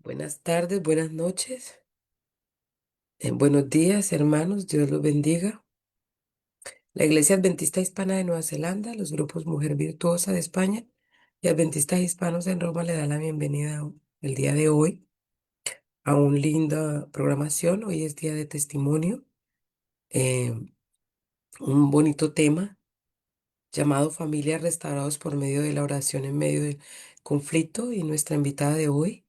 Buenas tardes, buenas noches, buenos días, hermanos, Dios los bendiga. La Iglesia Adventista Hispana de Nueva Zelanda, los grupos Mujer Virtuosa de España y Adventistas Hispanos en Roma le dan la bienvenida el día de hoy a una linda programación. Hoy es día de testimonio, eh, un bonito tema llamado Familias Restaurados por medio de la oración en medio del conflicto, y nuestra invitada de hoy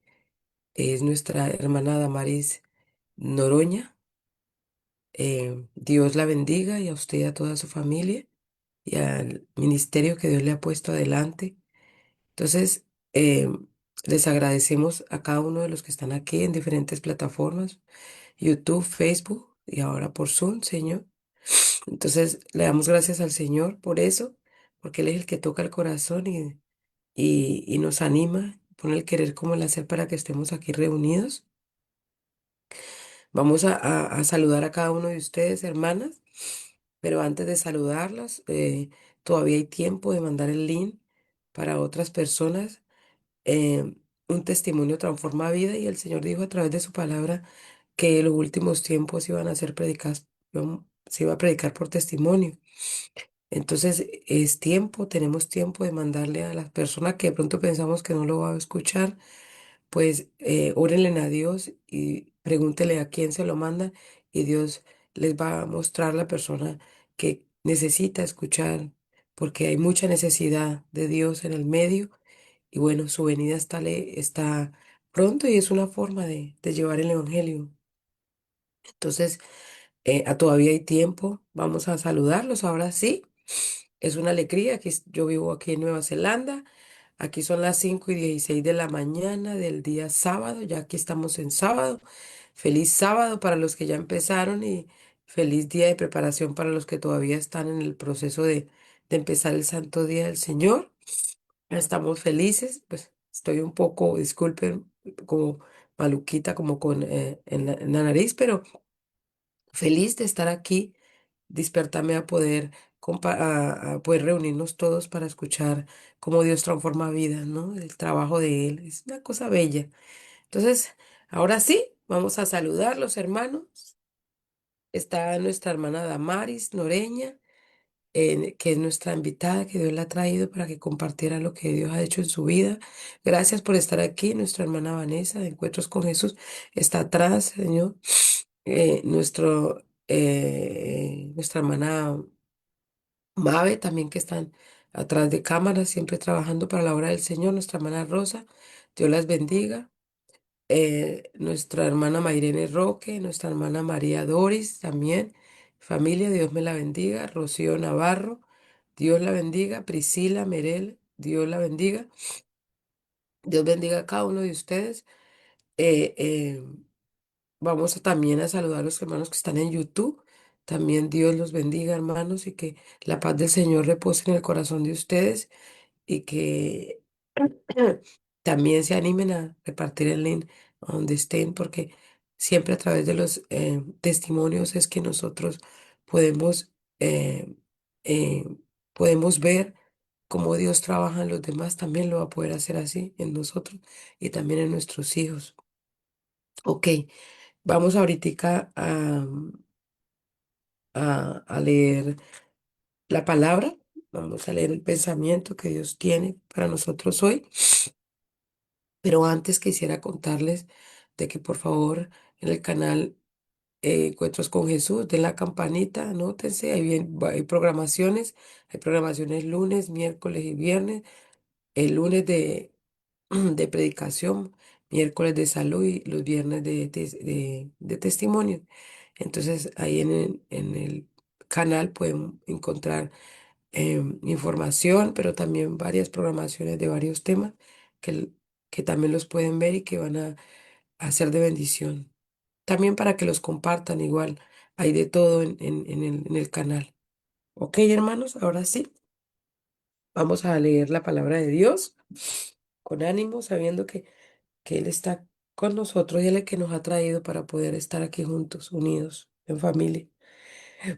es nuestra hermana Damaris Noroña. Dios la bendiga, y a usted y a toda su familia y al ministerio que Dios le ha puesto adelante. Entonces, les agradecemos a cada uno de los que están aquí en diferentes plataformas, YouTube, Facebook y ahora por Zoom, Señor. Entonces, le damos gracias al Señor por eso, porque Él es el que toca el corazón y nos anima, pone el querer como el hacer para que estemos aquí reunidos. Vamos a saludar a cada uno de ustedes, hermanas. Pero antes de saludarlas, todavía hay tiempo de mandar el link para otras personas. Eh, un testimonio transforma vida, y el Señor dijo a través de su palabra que los últimos tiempos iban a ser predicados, se iba a predicar por testimonio. Entonces es tiempo, tenemos tiempo de mandarle a las personas que de pronto pensamos que no lo va a escuchar, pues órenle a Dios y pregúntele a quién se lo manda, y Dios les va a mostrar la persona que necesita escuchar, porque hay mucha necesidad de Dios en el medio. Y bueno, su venida está pronto, y es una forma de llevar el Evangelio. Entonces, todavía hay tiempo, vamos a saludarlos ahora sí. Es una alegría que yo vivo aquí en Nueva Zelanda. Aquí son las 5:16 de la mañana del día sábado. Ya aquí estamos en sábado. Feliz sábado para los que ya empezaron, y feliz día de preparación para los que todavía están en el proceso de empezar el santo día del Señor. Estamos felices. Pues estoy un poco, disculpen, como maluquita, como en la nariz, pero feliz de estar aquí, despertarme a poder, a poder reunirnos todos para escuchar cómo Dios transforma vidas, ¿no? El trabajo de Él es una cosa bella. Entonces, ahora sí, vamos a saludar los hermanos. Está nuestra hermana Damaris Noreña, que es nuestra invitada, que Dios la ha traído para que compartiera lo que Dios ha hecho en su vida. Gracias por estar aquí. Nuestra hermana Vanessa de Encuentros con Jesús está atrás, Señor. Nuestra hermana Mabe también, que están atrás de cámaras, siempre trabajando para la obra del Señor. Nuestra hermana Rosa, Dios las bendiga. Nuestra hermana Mayrene Roque, nuestra hermana María Doris también. Familia, Dios me la bendiga. Rocío Navarro, Dios la bendiga. Priscila Merel, Dios la bendiga. Dios bendiga a cada uno de ustedes. Eh, eh, Vamos también a saludar a los hermanos que están en YouTube. También Dios los bendiga, hermanos, y que la paz del Señor repose en el corazón de ustedes, y que también se animen a repartir el link a donde estén, porque siempre a través de los testimonios es que nosotros podemos, eh, eh, podemos ver cómo Dios trabaja en los demás. También lo va a poder hacer así en nosotros y también en nuestros hijos. Ok. Vamos ahorita a leer la palabra. Vamos a leer el pensamiento que Dios tiene para nosotros hoy. Pero antes quisiera contarles de que por favor en el canal Encuentros con Jesús, den la campanita, anótense, hay programaciones lunes, miércoles y viernes. El lunes de predicación, miércoles de salud y los viernes de testimonio. Entonces ahí en el canal pueden encontrar información, pero también varias programaciones de varios temas que, que también los pueden ver y que van a ser de bendición. También para que los compartan igual, hay de todo en el canal. Ok, hermanos, ahora sí, vamos a leer la palabra de Dios con ánimo, sabiendo que Él está con nosotros y Él es el que nos ha traído para poder estar aquí juntos, unidos, en familia.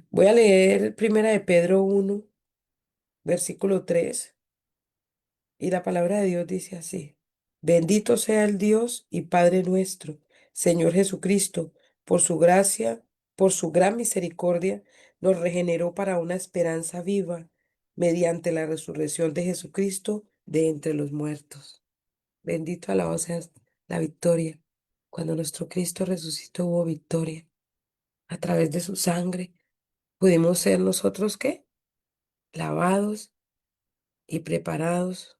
Voy a leer Primera de Pedro 1, versículo 3, y la palabra de Dios dice así. Bendito sea el Dios y Padre nuestro, Señor Jesucristo, por su gracia, por su gran misericordia, nos regeneró para una esperanza viva mediante la resurrección de Jesucristo de entre los muertos. Bendito alabado sea la victoria. Cuando nuestro Cristo resucitó hubo victoria. A través de su sangre pudimos ser nosotros, ¿qué? Lavados y preparados,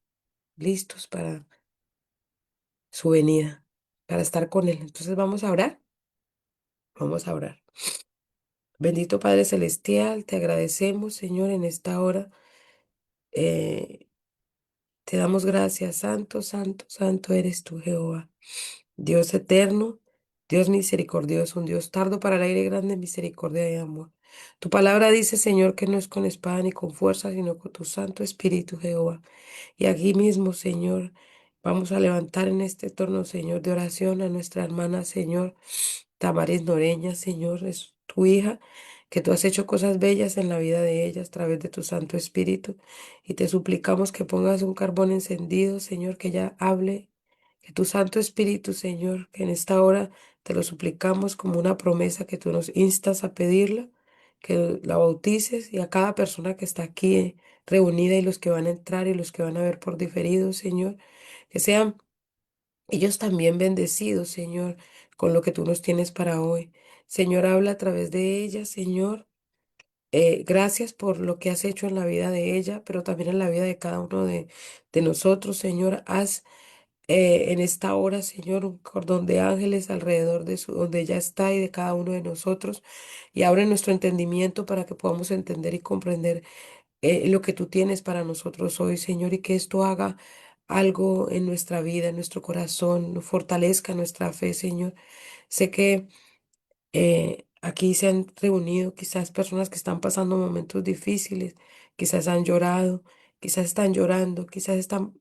listos para su venida, para estar con Él. Entonces vamos a orar, vamos a orar. Bendito Padre Celestial, te agradecemos, Señor, en esta hora. Eh, Te damos gracias, Santo, Santo, Santo eres tú, Jehová. Dios eterno, Dios misericordioso, un Dios tardo para el aire, grande en misericordia y amor. Tu palabra dice, Señor, que no es con espada ni con fuerza, sino con tu Santo Espíritu, Jehová. Y aquí mismo, Señor, vamos a levantar en este torno, Señor, de oración a nuestra hermana, Señor, Tamaris Noreña, Señor, es tu hija, que tú has hecho cosas bellas en la vida de ella a través de tu Santo Espíritu. Y te suplicamos que pongas un carbón encendido, Señor, que ella hable, que tu Santo Espíritu, Señor, que en esta hora te lo suplicamos como una promesa que tú nos instas a pedirla, que la bautices y a cada persona que está aquí reunida y los que van a entrar y los que van a ver por diferido, Señor, que sean ellos también bendecidos, Señor, con lo que tú nos tienes para hoy. Señor, habla a través de ella, Señor. Gracias por lo que has hecho en la vida de ella, pero también en la vida de cada uno de nosotros, Señor. Haz en esta hora, Señor, un cordón de ángeles alrededor de donde ella está y de cada uno de nosotros. Y abre nuestro entendimiento para que podamos entender y comprender lo que tú tienes para nosotros hoy, Señor, y que esto haga algo en nuestra vida, en nuestro corazón, fortalezca nuestra fe, Señor. Sé que aquí se han reunido quizás personas que están pasando momentos difíciles, quizás han llorado, quizás están llorando, quizás están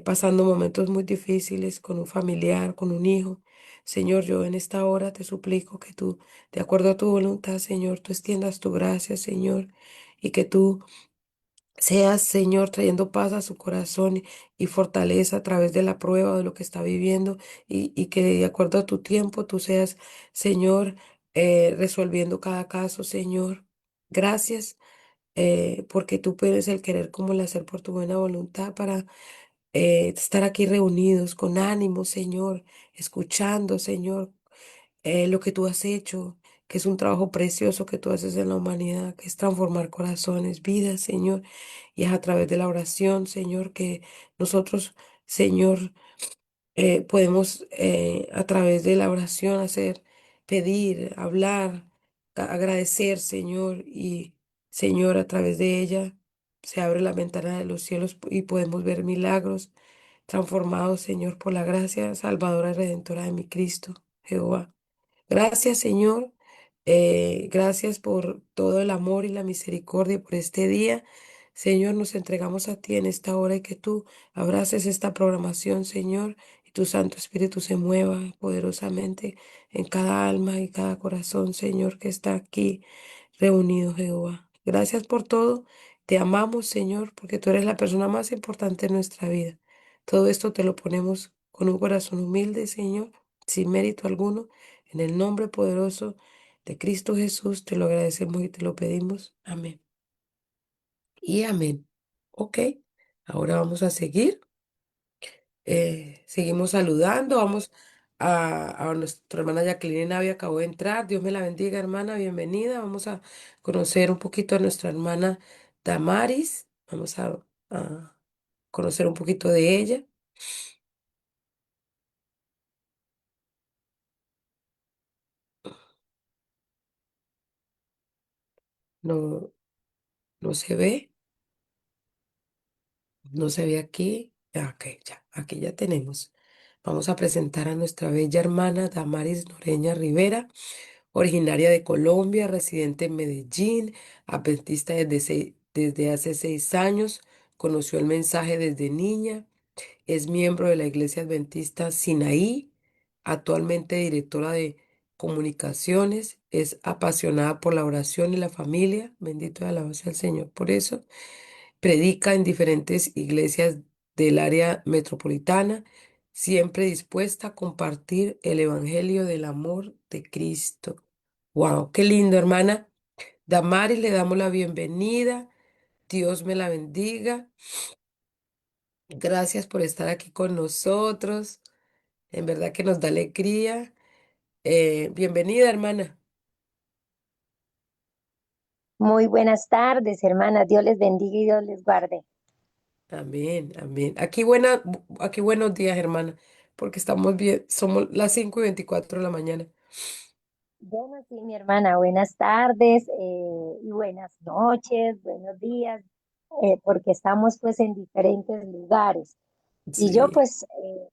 pasando momentos muy difíciles con un familiar, con un hijo. Señor, yo en esta hora te suplico que tú, de acuerdo a tu voluntad, Señor, tú extiendas tu gracia, Señor, y que tú seas, Señor, trayendo paz a su corazón y fortaleza a través de la prueba de lo que está viviendo y que de acuerdo a tu tiempo tú seas, Señor, resolviendo cada caso, Señor. Gracias, porque tú puedes el querer como el hacer por tu buena voluntad para estar aquí reunidos con ánimo, Señor, escuchando, Señor, lo que tú has hecho, que es un trabajo precioso que tú haces en la humanidad, que es transformar corazones, vidas, Señor. Y es a través de la oración, Señor, que nosotros, Señor, podemos a través de la oración hacer, pedir, hablar, agradecer, Señor. Y, Señor, a través de ella se abre la ventana de los cielos y podemos ver milagros transformados, Señor, por la gracia salvadora y redentora de mi Cristo, Jehová. Gracias, Señor. Gracias por todo el amor y la misericordia por este día. Señor, nos entregamos a ti en esta hora y que tú abraces esta programación, Señor, y tu Santo Espíritu se mueva poderosamente en cada alma y cada corazón, Señor, que está aquí reunido, Jehová. Gracias por todo. Te amamos, Señor, porque tú eres la persona más importante en nuestra vida. Todo esto te lo ponemos con un corazón humilde, Señor, sin mérito alguno. En el nombre poderoso de Cristo Jesús te lo agradecemos y te lo pedimos. Amén. Y amén. Ok, ahora vamos a seguir. Seguimos saludando. Vamos a nuestra hermana Jacqueline Navia, acabó de entrar. Dios me la bendiga, hermana. Bienvenida. Vamos a conocer un poquito a nuestra hermana Damaris. Vamos a conocer un poquito de ella. No, no se ve, no se ve aquí. Ok, ya, aquí ya tenemos. Vamos a presentar a nuestra bella hermana Damaris Noreña Rivera, originaria de Colombia, residente en Medellín, adventista desde hace 6 años, conoció el mensaje desde niña, es miembro de la Iglesia Adventista Sinaí, actualmente directora de comunicaciones, es apasionada por la oración y la familia, bendito y alabado sea el Señor por eso, predica en diferentes iglesias del área metropolitana, siempre dispuesta a compartir el Evangelio del amor de Cristo. ¡Wow! ¡Qué lindo, hermana! Damaris, le damos la bienvenida. Dios me la bendiga. Gracias por estar aquí con nosotros. En verdad que nos da alegría. Bienvenida, hermana. Muy buenas tardes, hermanas. Dios les bendiga y Dios les guarde. Amén, amén. Aquí buenos días, hermana, porque estamos bien, somos las 5:24 de la mañana. Bueno, sí, mi hermana, buenas tardes y buenas noches, buenos días, porque estamos pues en diferentes lugares. Y yo Sí, pues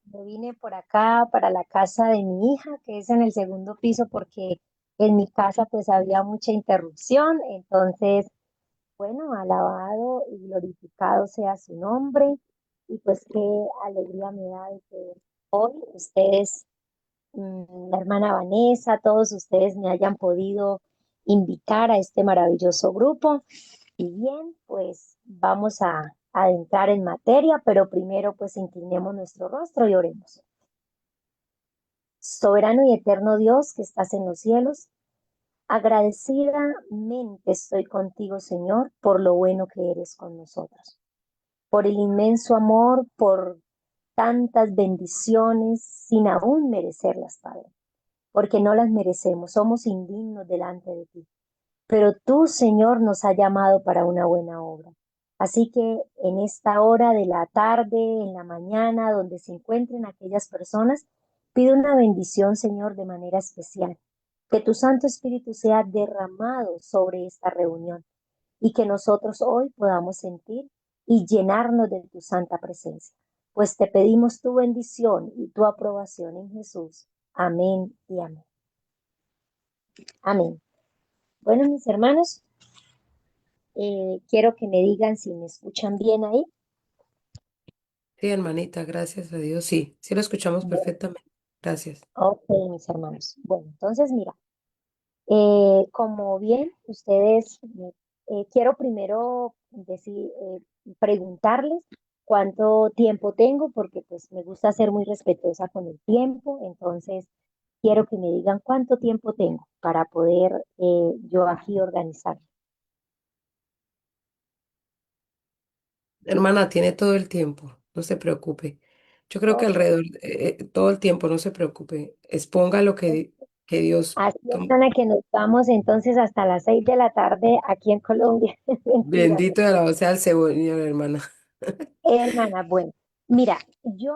me vine por acá para la casa de mi hija, que es en el segundo piso, porque en mi casa pues había mucha interrupción. Entonces, bueno, alabado y glorificado sea su nombre. Y pues qué alegría me da de que hoy ustedes, la hermana Vanessa, todos ustedes me hayan podido invitar a este maravilloso grupo. Y bien, pues vamos a entrar en materia, pero primero pues inclinemos nuestro rostro y oremos. Soberano y eterno Dios que estás en los cielos, agradecidamente estoy contigo, Señor, por lo bueno que eres con nosotros, por el inmenso amor, por tantas bendiciones sin aún merecerlas, Padre, porque no las merecemos, somos indignos delante de ti. Pero tú, Señor, nos has llamado para una buena obra. Así que en esta hora de la tarde, en la mañana, donde se encuentren aquellas personas, pido una bendición, Señor, de manera especial. Que tu Santo Espíritu sea derramado sobre esta reunión y que nosotros hoy podamos sentir y llenarnos de tu santa presencia. Pues te pedimos tu bendición y tu aprobación en Jesús. Amén y amén. Amén. Bueno, mis hermanos, quiero que me digan si me escuchan bien ahí. sí, hermanita, gracias a Dios. Sí, sí lo escuchamos Bueno, perfectamente. Gracias. ok, mis hermanos. Bueno, entonces mira, como bien ustedes, quiero primero preguntarles cuánto tiempo tengo, porque pues me gusta ser muy respetuosa con el tiempo. Entonces quiero que me digan cuánto tiempo tengo para poder yo aquí organizar. Hermana, tiene todo el tiempo, no se preocupe. Yo creo que Ok. alrededor, todo el tiempo, no se preocupe. Exponga lo que Dios, Así es, Ana, que nos vamos entonces hasta las 6 de la tarde aquí en Colombia. Mentiras. bendito y alabado sea el Señor, hermana. Hermana, bueno, mira, yo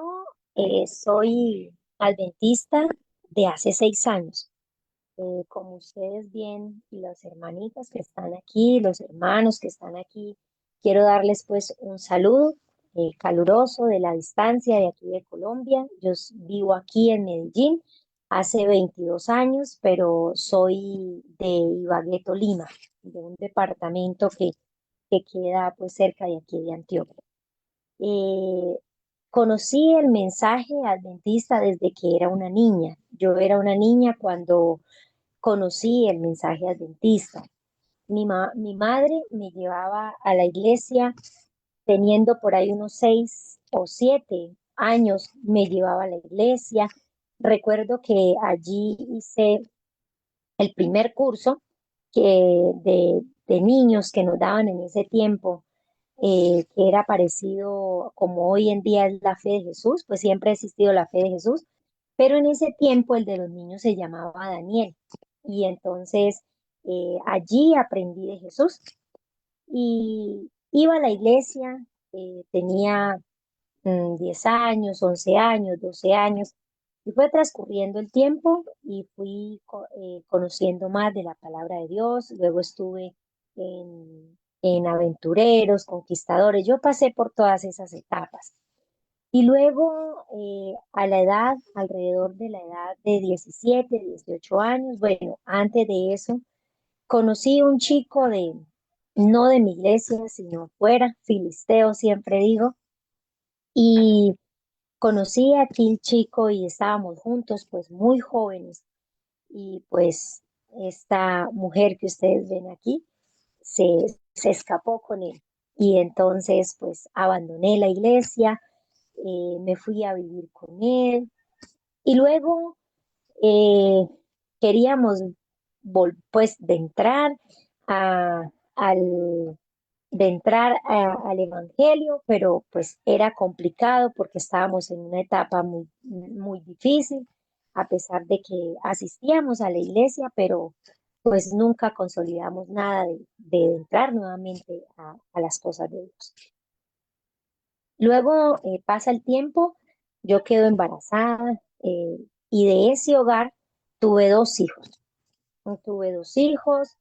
soy adventista de hace 6 años. Como ustedes bien, y las hermanitas que están aquí, los hermanos que están aquí, quiero darles pues un saludo caluroso de la distancia de aquí de Colombia. Yo vivo aquí en Medellín hace 22 años, pero soy de Ibagué, Tolima, de un departamento que queda pues cerca de aquí de Antioquia. Eh, Conocí el mensaje adventista desde que era una niña. Yo era una niña cuando conocí el mensaje adventista. Mi madre me llevaba a la iglesia teniendo por ahí unos 6 o 7 años, me llevaba a la iglesia. Recuerdo que allí hice el primer curso de niños que nos daban en ese tiempo, que era parecido como hoy en día es la fe de Jesús, pues siempre ha existido la fe de Jesús, pero en ese tiempo el de los niños se llamaba Daniel. Y entonces allí aprendí de Jesús y iba a la iglesia, tenía 10 años, 11 años, 12 años, y fue transcurriendo el tiempo y fui conociendo más de la palabra de Dios. Luego estuve en aventureros, conquistadores. Yo pasé por todas esas etapas. Y luego, alrededor de la edad de 17, 18 años, bueno, antes de eso, conocí un chico no de mi iglesia, sino fuera, filisteo, siempre digo, y conocí a aquel chico y estábamos juntos, pues muy jóvenes, y pues esta mujer que ustedes ven aquí se escapó con él. Y entonces, pues abandoné la iglesia, me fui a vivir con él y luego eh, queríamos pues de entrar a- al, al Evangelio, pero pues era complicado porque estábamos en una etapa muy, muy difícil, a pesar de que asistíamos a la iglesia, pero pues nunca consolidamos nada de entrar nuevamente a las cosas de Dios. Luego pasa el tiempo, yo quedo embarazada y de ese hogar tuve dos hijos. Tuve dos hijos,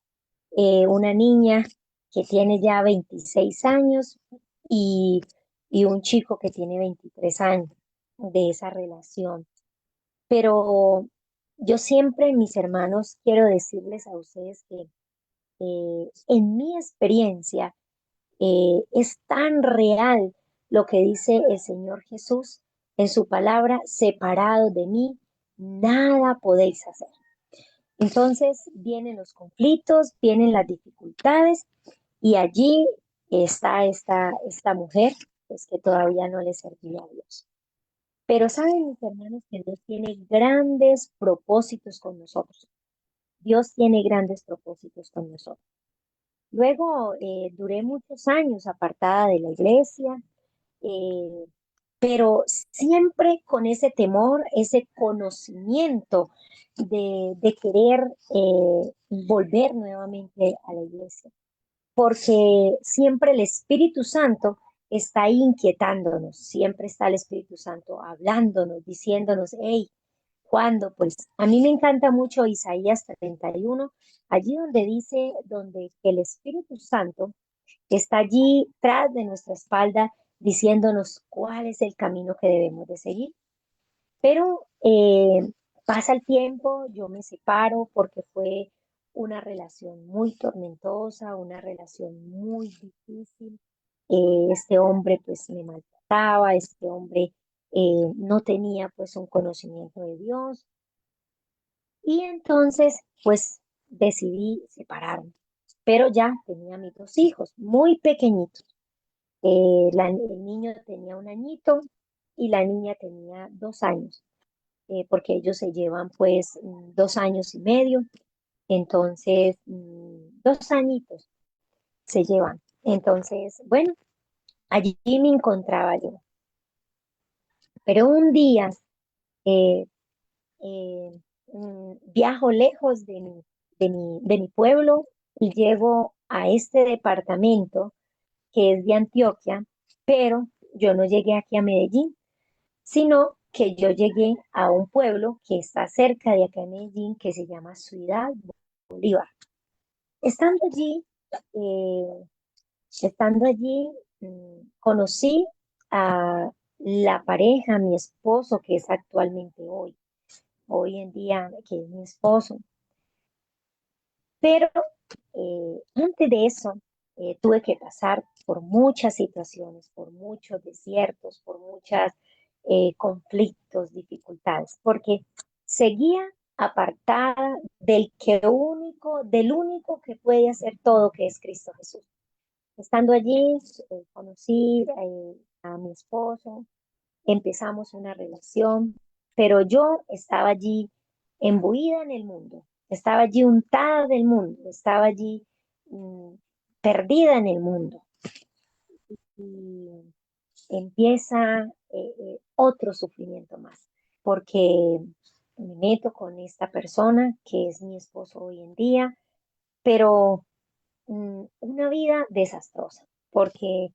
una niña que tiene ya 26 años y, y un chico que tiene 23 años de esa relación. Pero yo siempre, mis hermanos, quiero decirles a ustedes que en mi experiencia es tan real lo que dice el Señor Jesús en su palabra: separado de mí, nada podéis hacer. Entonces vienen los conflictos, vienen las dificultades y allí está esta mujer, pues que todavía no le servía a Dios. Pero saben, mis hermanos, que Dios tiene grandes propósitos con nosotros. Dios tiene grandes propósitos con nosotros. Luego duré muchos años apartada de la iglesia, eh, pero siempre con ese temor, ese conocimiento de querer volver nuevamente a la iglesia, porque siempre el Espíritu Santo está ahí inquietándonos, siempre está el Espíritu Santo hablándonos, diciéndonos: hey, ¿cuándo? Pues a mí me encanta mucho Isaías 31, allí donde dice, donde el Espíritu Santo está allí tras de nuestra espalda diciéndonos cuál es el camino que debemos de seguir. Pero pasa el tiempo, yo me separo porque fue una relación muy tormentosa, una relación muy difícil. Este hombre pues me maltrataba, este hombre no tenía pues un conocimiento de Dios y entonces pues decidí separarme. Pero ya tenía mis dos hijos muy pequeñitos. El niño tenía un añito y la niña tenía 2 años, porque ellos se llevan pues 2 años y medio, entonces 2 añitos se llevan. Entonces, bueno, allí me encontraba yo. Pero un día eh, eh, viajo lejos de mi pueblo y llego a este departamento que es de Antioquia, pero yo no llegué aquí a Medellín, sino que yo llegué a un pueblo que está cerca de acá en Medellín, que se llama Ciudad Bolívar. Estando allí, eh, conocí a la pareja, mi esposo, que es actualmente hoy en día, que es mi esposo. Pero antes de eso, tuve que pasar por muchas situaciones, por muchos desiertos, por muchos conflictos, dificultades, porque seguía apartada del único que puede hacer todo, que es Cristo Jesús. Estando allí, conocí a mi esposo, empezamos una relación, pero yo estaba allí embuida en el mundo, estaba allí untada del mundo, estaba allí mm, perdida en el mundo. Y empieza otro sufrimiento más, porque me meto con esta persona que es mi esposo hoy en día, pero una vida desastrosa, porque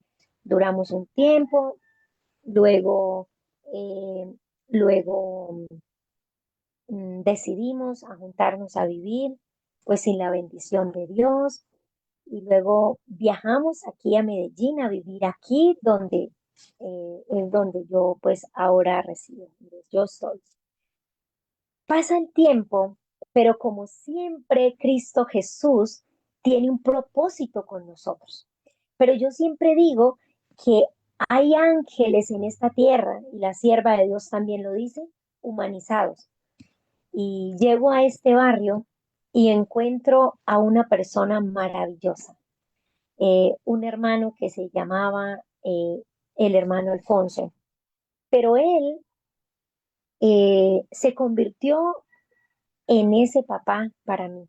duramos un tiempo, luego, eh, luego decidimos a juntarnos a vivir, pues sin la bendición de Dios, y luego viajamos aquí a Medellín a vivir aquí, donde es donde yo pues ahora resido, donde yo soy. Pasa el tiempo, pero como siempre, Cristo Jesús tiene un propósito con nosotros. Pero yo siempre digo que hay ángeles en esta tierra, y la sierva de Dios también lo dice, humanizados. Y llego a este barrio y encuentro a una persona maravillosa, un hermano que se llamaba el hermano Alfonso. Pero él se convirtió en ese papá para mí.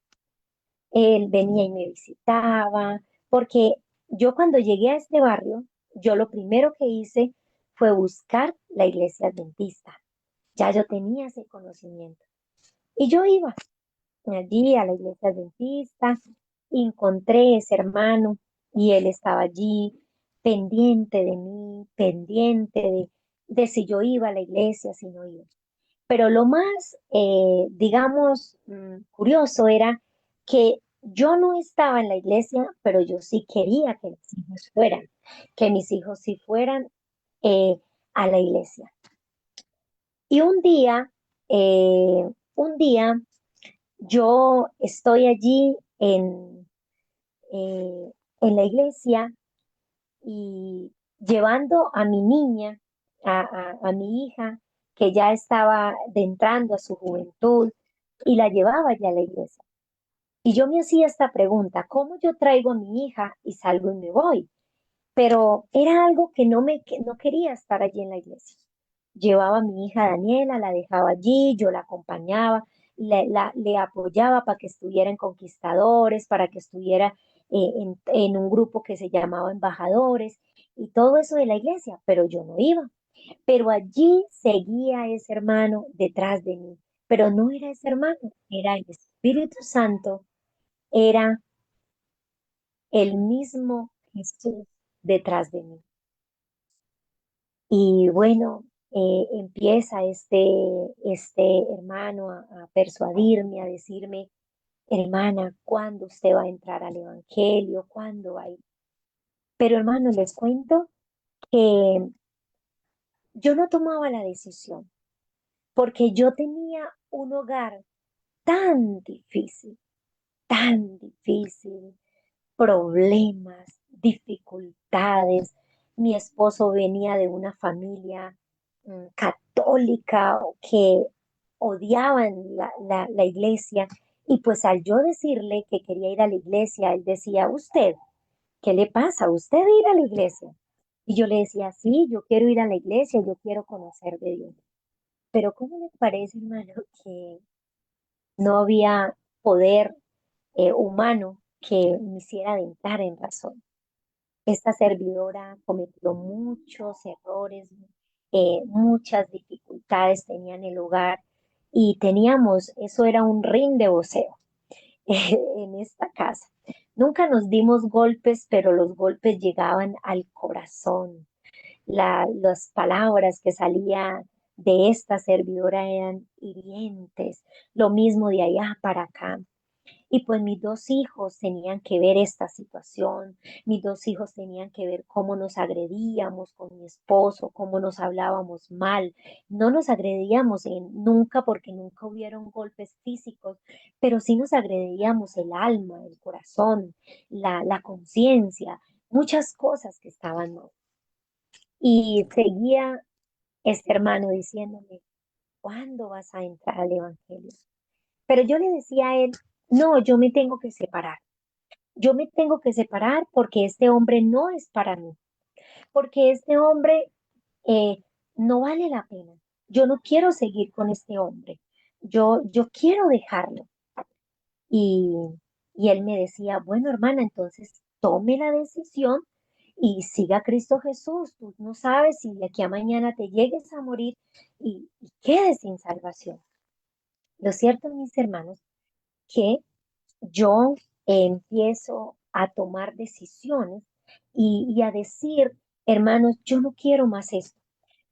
Él venía y me visitaba, porque yo cuando llegué a este barrio, yo lo primero que hice fue buscar la iglesia adventista. Ya yo tenía ese conocimiento. Y yo iba allí a la iglesia adventista, encontré ese hermano y él estaba allí pendiente de mí, pendiente de si yo iba a la iglesia, si no iba. Pero lo más, digamos, curioso era que yo no estaba en la iglesia, pero yo sí quería que mis hijos fueran, que mis hijos sí fueran eh, a la iglesia. Y un día yo estoy allí eh, en la iglesia y llevando a mi niña, a mi hija, que ya estaba entrando a su juventud, y la llevaba ya a la iglesia. Y yo me hacía esta pregunta, ¿cómo yo traigo a mi hija y salgo y me voy? Pero era algo que no quería estar allí en la iglesia. Llevaba a mi hija Daniela, la dejaba allí, yo la acompañaba, le apoyaba para que estuviera en Conquistadores, para que estuviera en un grupo que se llamaba Embajadores y todo eso de la iglesia, pero yo no iba. Pero allí seguía ese hermano detrás de mí, pero no era ese hermano, era el Espíritu Santo, era el mismo Jesús detrás de mí. Y bueno, empieza este hermano a persuadirme, a decirme, hermana, ¿cuándo usted va a entrar al Evangelio? ¿Cuándo va a ir? Pero hermano, les cuento que yo no tomaba la decisión porque yo tenía un hogar tan difícil, problemas, dificultades. Mi esposo venía de una familia católica que odiaban la iglesia y pues al yo decirle que quería ir a la iglesia, él decía, ¿usted qué le pasa? ¿Usted ir a la iglesia? Y yo le decía, sí, yo quiero ir a la iglesia, yo quiero conocer de Dios. Pero ¿cómo le parece, hermano, que no había poder humano que me hiciera entrar en razón? Esta servidora cometió muchos errores, muchas dificultades tenía en el hogar y teníamos, eso era un ring de boxeo en esta casa. Nunca nos dimos golpes, pero los golpes llegaban al corazón. Las palabras que salían de esta servidora eran hirientes, lo mismo de allá para acá. Y pues mis dos hijos tenían que ver esta situación, mis dos hijos tenían que ver cómo nos agredíamos con mi esposo, cómo nos hablábamos mal. No nos agredíamos nunca porque nunca hubieron golpes físicos, pero sí nos agredíamos el alma, el corazón, la conciencia, muchas cosas que estaban mal. Y seguía este hermano diciéndome, ¿cuándo vas a entrar al Evangelio? Pero yo le decía a él, no, yo me tengo que separar. Yo me tengo que separar porque este hombre no es para mí, porque este hombre eh, no vale la pena. Yo no quiero seguir con este hombre. Yo quiero dejarlo. Y, y él me decía, bueno, hermana, entonces tome la decisión y siga a Cristo Jesús. Tú no sabes si de aquí a mañana te llegues a morir y quedes sin salvación. Lo cierto, mis hermanos, que yo empiezo a tomar decisiones y a decir, hermanos, yo no quiero más esto,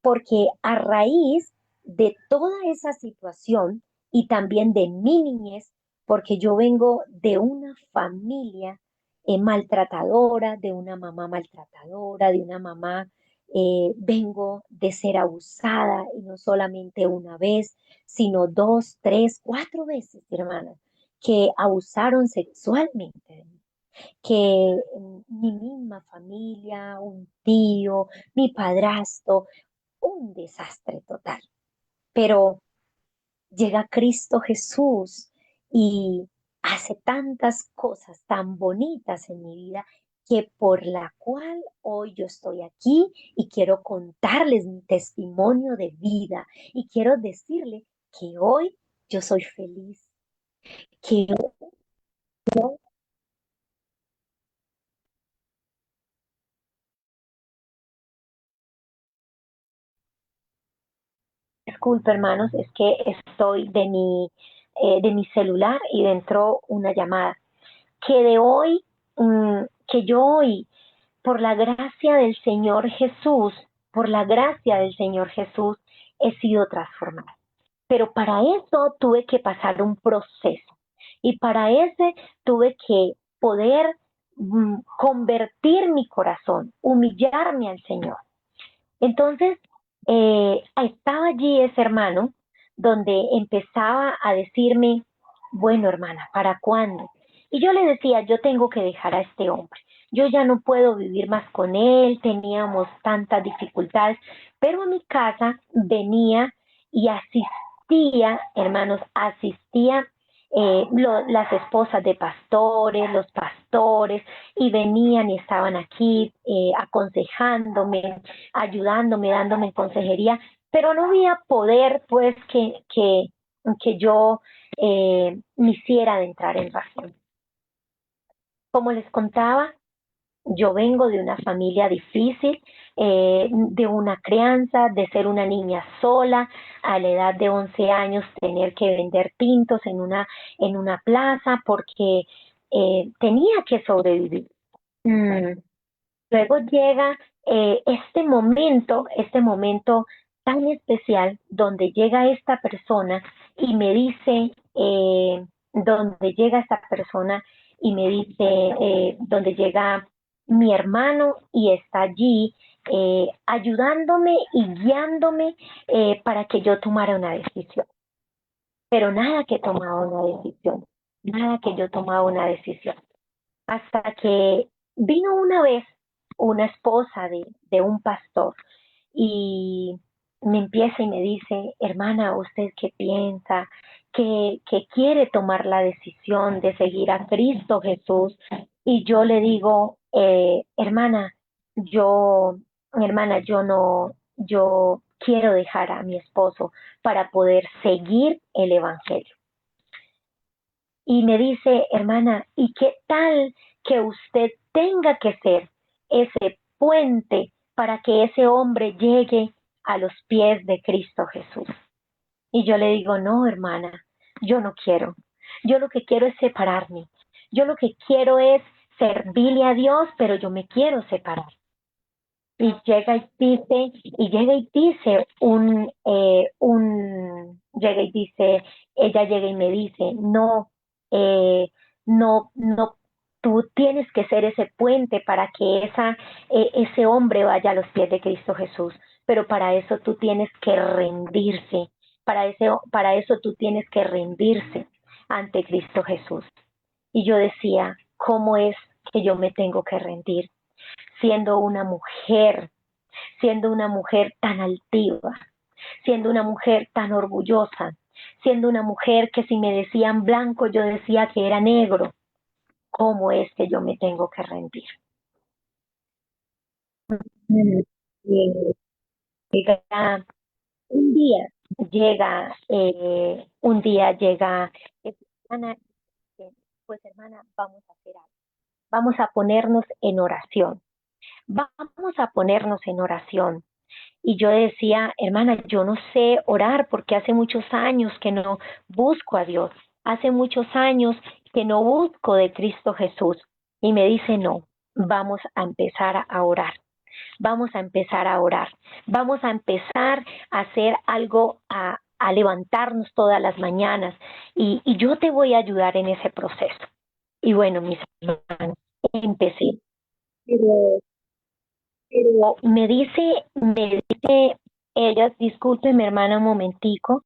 porque a raíz de toda esa situación y también de mi niñez, porque yo vengo de una familia maltratadora, de una mamá maltratadora, de una mamá, vengo de ser abusada y no solamente una vez, sino dos, tres, cuatro veces, hermana, que abusaron sexualmente de mí, que mi misma familia, un tío, mi padrastro, un desastre total. Pero llega Cristo Jesús y hace tantas cosas tan bonitas en mi vida que por la cual hoy yo estoy aquí y quiero contarles mi testimonio de vida y quiero decirle que hoy yo soy feliz, que hoy, disculpe hermanos, es que estoy de mi celular y entró una llamada, que de hoy, que yo hoy, por la gracia del Señor Jesús, por la gracia del Señor Jesús, he sido transformada. Pero para eso tuve que pasar un proceso y para ese tuve que poder convertir mi corazón, humillarme al Señor. Entonces, estaba allí ese hermano donde empezaba a decirme, bueno hermana, ¿para cuándo? Y yo le decía, yo tengo que dejar a este hombre. Yo ya no puedo vivir más con él, teníamos tantas dificultades, pero a mi casa venía y asistía, hermanos, asistía las esposas de pastores, los pastores, y venían y estaban aquí aconsejándome, ayudándome, dándome consejería, pero no había poder pues que yo me hiciera de entrar en razón. Como les contaba, yo vengo de una familia difícil, de una crianza, de ser una niña sola, a la edad de 11 años tener que vender pintos en una plaza porque tenía que sobrevivir. Mm, Luego llega este momento tan especial donde llega esta persona y me dice, donde llega esta persona y me dice, donde llega mi hermano y está allí ayudándome y guiándome para que yo tomara una decisión. Pero nada que tomaba una decisión, nada que yo tomaba una decisión hasta que vino una vez una esposa de un pastor y me empieza y me dice, hermana, ¿usted qué piensa? Que quiere tomar la decisión de seguir a Cristo Jesús. Y yo le digo, yo, hermana, yo no, yo quiero dejar a mi esposo para poder seguir el Evangelio. Y me dice, hermana, ¿y qué tal que usted tenga que ser ese puente para que ese hombre llegue a los pies de Cristo Jesús? Y yo le digo, no, hermana, yo no quiero. Yo lo que quiero es separarme. Yo lo que quiero es servirle a Dios, pero yo me quiero separar. Llega y dice llega y dice, ella llega y me dice, no, no, tú tienes que ser ese puente para que ese hombre vaya a los pies de Cristo Jesús, pero para eso tú tienes que rendirse, para eso tú tienes que rendirse ante Cristo Jesús. Y yo decía, ¿cómo es que yo me tengo que rendir? Siendo siendo una mujer tan altiva, siendo una mujer tan orgullosa, siendo una mujer que si me decían blanco yo decía que era negro, ¿cómo es que yo me tengo que rendir? Y llega un día, un día llega, hermana, pues hermana, vamos a hacer algo, vamos a ponernos en oración, vamos a ponernos en oración. Y yo decía, hermana, yo no sé orar porque hace muchos años que no busco a Dios, hace muchos años que no busco de Cristo Jesús. Y me dice, no, vamos a empezar a orar, vamos a empezar a orar, vamos a empezar a hacer algo, a levantarnos todas las mañanas y yo te voy a ayudar en ese proceso. Y bueno, mis hermanos, empecé. Pero Pero me dice ella, disculpe mi hermana un momentico,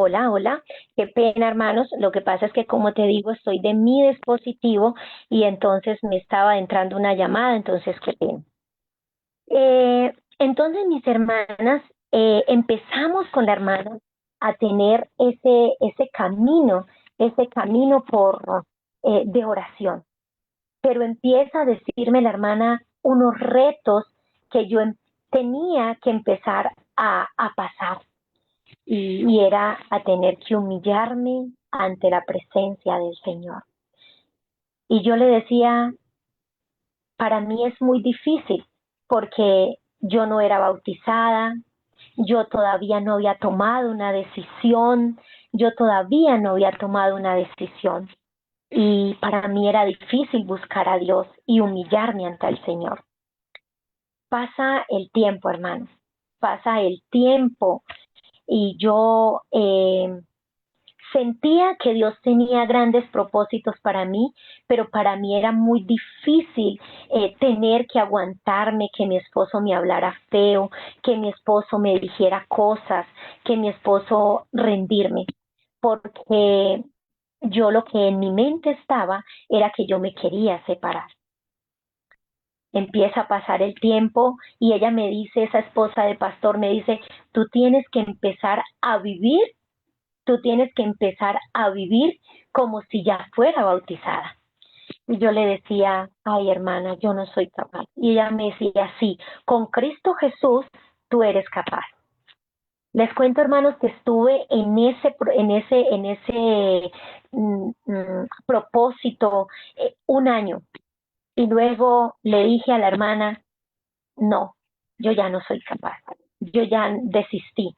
Hola, hola. Qué pena, hermanos. Lo que pasa es que, como te digo, estoy de mi dispositivo y entonces me estaba entrando una llamada, entonces qué pena. Entonces, mis hermanas, empezamos con la hermana a tener ese camino de oración. Pero empieza a decirme la hermana unos retos que tenía que empezar a pasar y era a tener que humillarme ante la presencia del Señor. Y yo le decía, para mí es muy difícil porque yo no era bautizada, yo todavía no había tomado una decisión, yo todavía no había tomado una decisión. Y para mí era difícil buscar a Dios y humillarme ante el Señor. Pasa el tiempo, hermanos, pasa el tiempo y yo sentía que Dios tenía grandes propósitos para mí, pero para mí era muy difícil tener que aguantarme, que mi esposo me hablara feo, que mi esposo me dijera cosas, que mi esposo rendirme, porque yo lo que en mi mente estaba era que yo me quería separar. Empieza a pasar el tiempo y ella me dice, esa esposa de pastor me dice, tú tienes que empezar a vivir, tú tienes que empezar a vivir como si ya fuera bautizada. Y yo le decía, ay hermana, yo no soy capaz. Y ella me decía, sí, con Cristo Jesús tú eres capaz. Les cuento, hermanos, que estuve en ese propósito un año. Y luego le dije a la hermana, no, yo ya no soy capaz, yo ya desistí,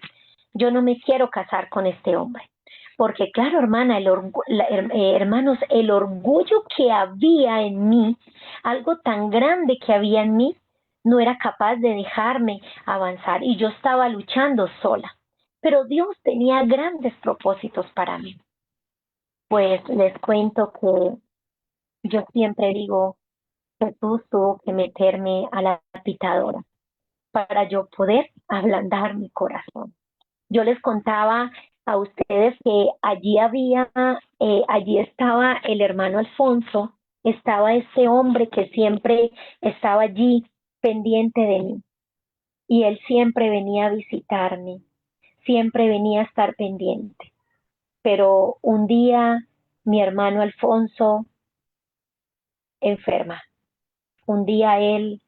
yo no me quiero casar con este hombre. Porque claro, hermana, hermanos, el orgullo que había en mí, algo tan grande que había en mí, no era capaz de dejarme avanzar y yo estaba luchando sola. Pero Dios tenía grandes propósitos para mí. Pues les cuento que yo siempre digo, Jesús tuvo que meterme a la pitadora para yo poder ablandar mi corazón. Yo les contaba a ustedes que allí estaba el hermano Alfonso, estaba ese hombre que siempre estaba allí pendiente de mí y él siempre venía a visitarme, siempre venía a estar pendiente. Pero un día mi hermano Alfonso enferma, un día él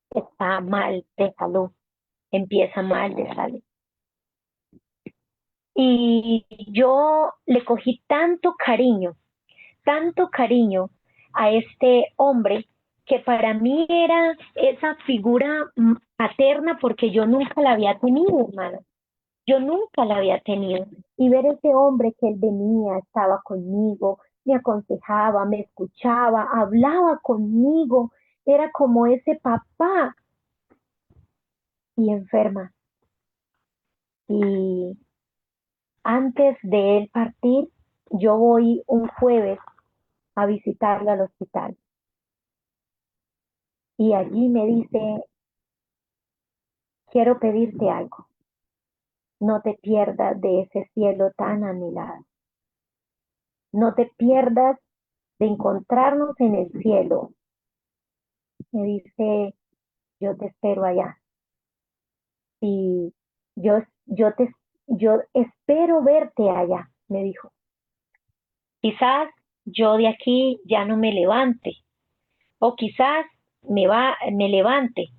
está mal de salud, empieza mal de salud. Y yo le cogí tanto cariño a este hombre que para mí era esa figura paterna porque yo nunca la había tenido, hermano. Yo nunca la había tenido. Y ver ese hombre que él venía, estaba conmigo, me aconsejaba, me escuchaba, hablaba conmigo, era como ese papá y enferma. Y antes de él partir, yo voy un jueves a visitarlo al hospital. Y allí me dice, quiero pedirte algo, no te pierdas de ese cielo tan anhelado, no te pierdas de encontrarnos en el cielo. Me dice, yo te espero allá y yo, yo, te, yo espero verte allá, me dijo. Quizás yo de aquí ya no me levante o quizás me levante,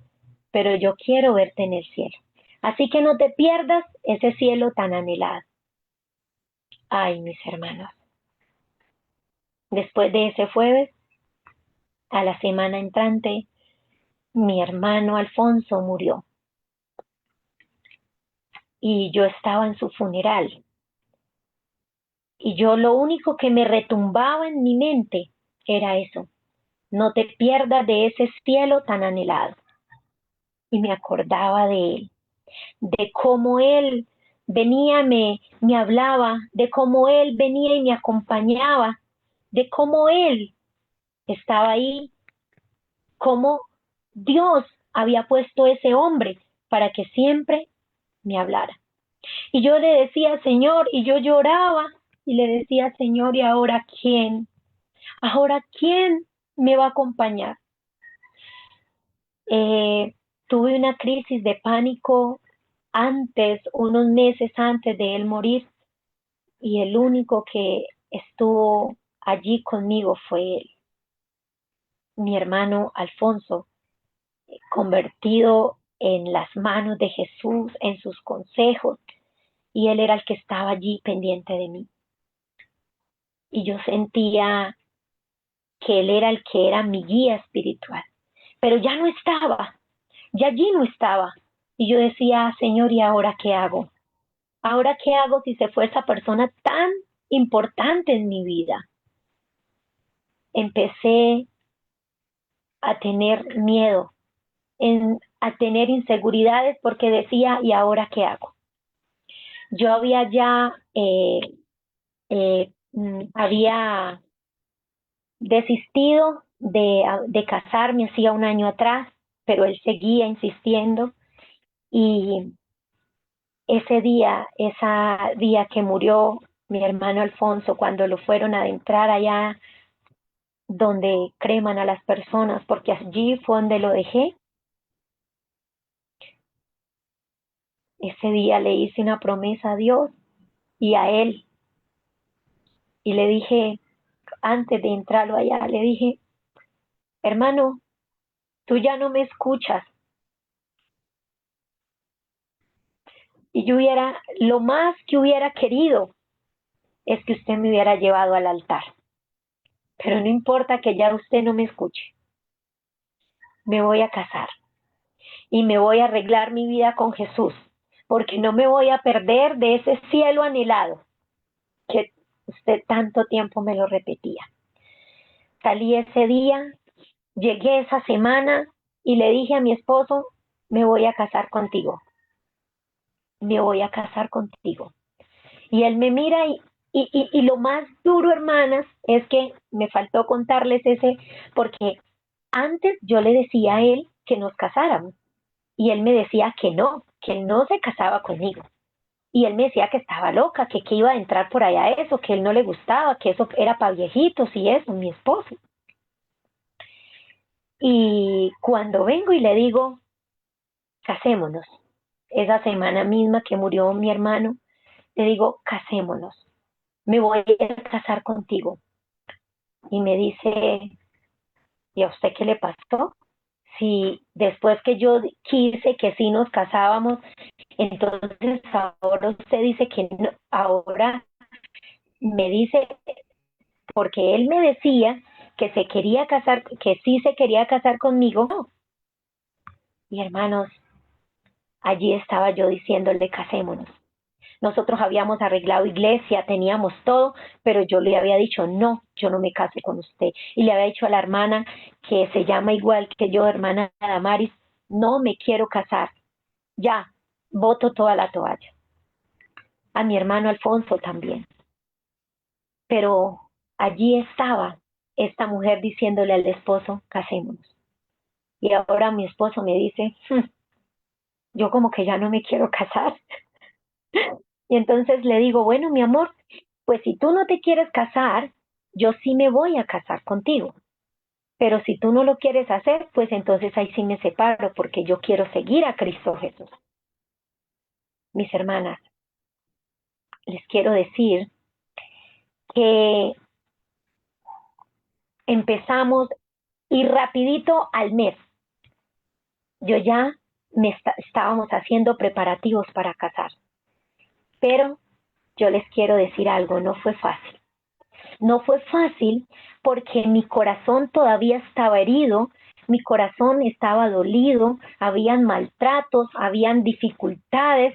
pero yo quiero verte en el cielo. Así que no te pierdas ese cielo tan anhelado. Ay, mis hermanos. Después de ese jueves, a la semana entrante, mi hermano Alfonso murió y yo estaba en su funeral. Y yo lo único que me retumbaba en mi mente era eso. No te pierdas de ese cielo tan anhelado. Y me acordaba de él, de cómo él venía, me hablaba, de cómo él venía y me acompañaba, de cómo él estaba ahí, cómo Dios había puesto ese hombre para que siempre me hablara. Y yo le decía, Señor, y yo lloraba y le decía, Señor, ¿y ahora quién? ¿Ahora quién me va a acompañar? Eh, Tuve una crisis de pánico antes, unos meses antes de él morir, y el único que estuvo allí conmigo fue él, mi hermano Alfonso, convertido en las manos de Jesús, en sus consejos, y él era el que estaba allí pendiente de mí. Y yo sentía que él era el que era mi guía espiritual, pero ya no estaba, ya allí no estaba. Y yo decía, Señor, ¿y ahora qué hago? ¿Ahora qué hago si se fue esa persona tan importante en mi vida? Empecé a tener miedo, a tener inseguridades porque decía, ¿y ahora qué hago? Yo había ya, había desistido de casarme hacía un año atrás, pero él seguía insistiendo y ese día que murió mi hermano Alfonso, cuando lo fueron a entrar allá donde creman a las personas, porque allí fue donde lo dejé, ese día le hice una promesa a Dios y a él, y le dije, antes de entrarlo allá, le dije, hermano, tú ya no me escuchas, y yo hubiera, lo más que hubiera querido es que usted me hubiera llevado al altar, pero no importa que ya usted no me escuche, me voy a casar y me voy a arreglar mi vida con Jesús, porque no me voy a perder de ese cielo anhelado que usted tanto tiempo me lo repetía. Salí ese día, llegué esa semana y le dije a mi esposo, me voy a casar contigo, me voy a casar contigo. Y él me mira y lo más duro, hermanas, es que me faltó contarles ese, porque antes yo le decía a él que nos casáramos y él me decía que él no se casaba conmigo. Y él me decía que estaba loca, que iba a entrar por allá eso, que él no le gustaba, que eso era para viejitos y eso, mi esposo. Y cuando vengo y le digo, casémonos, esa semana misma que murió mi hermano, le digo, casémonos, me voy a casar contigo. Y me dice, ¿y a usted qué le pasó? Si después que yo quise que sí nos casábamos, entonces ahora usted dice que no, ahora me dice, porque él me decía que se quería casar, que sí se quería casar conmigo. No. Y hermanos, allí estaba yo diciéndole, casémonos. Nosotros habíamos arreglado iglesia, teníamos todo, pero yo le había dicho, no, yo no me case con usted. Y le había dicho a la hermana que se llama igual que yo, hermana Damaris, no me quiero casar. Ya, boto toda la toalla. A mi hermano Alfonso también. Pero allí estaba esta mujer diciéndole al esposo, casémonos. Y ahora mi esposo me dice, yo como que ya no me quiero casar. Y entonces le digo, bueno, mi amor, pues si tú no te quieres casar, yo sí me voy a casar contigo. Pero si tú no lo quieres hacer, pues entonces ahí sí me separo porque yo quiero seguir a Cristo Jesús. Mis hermanas, les quiero decir que empezamos y rapidito al mes, yo ya estábamos haciendo preparativos para casar. Pero yo les quiero decir algo, no fue fácil. No fue fácil porque mi corazón todavía estaba herido, mi corazón estaba dolido, habían maltratos, habían dificultades.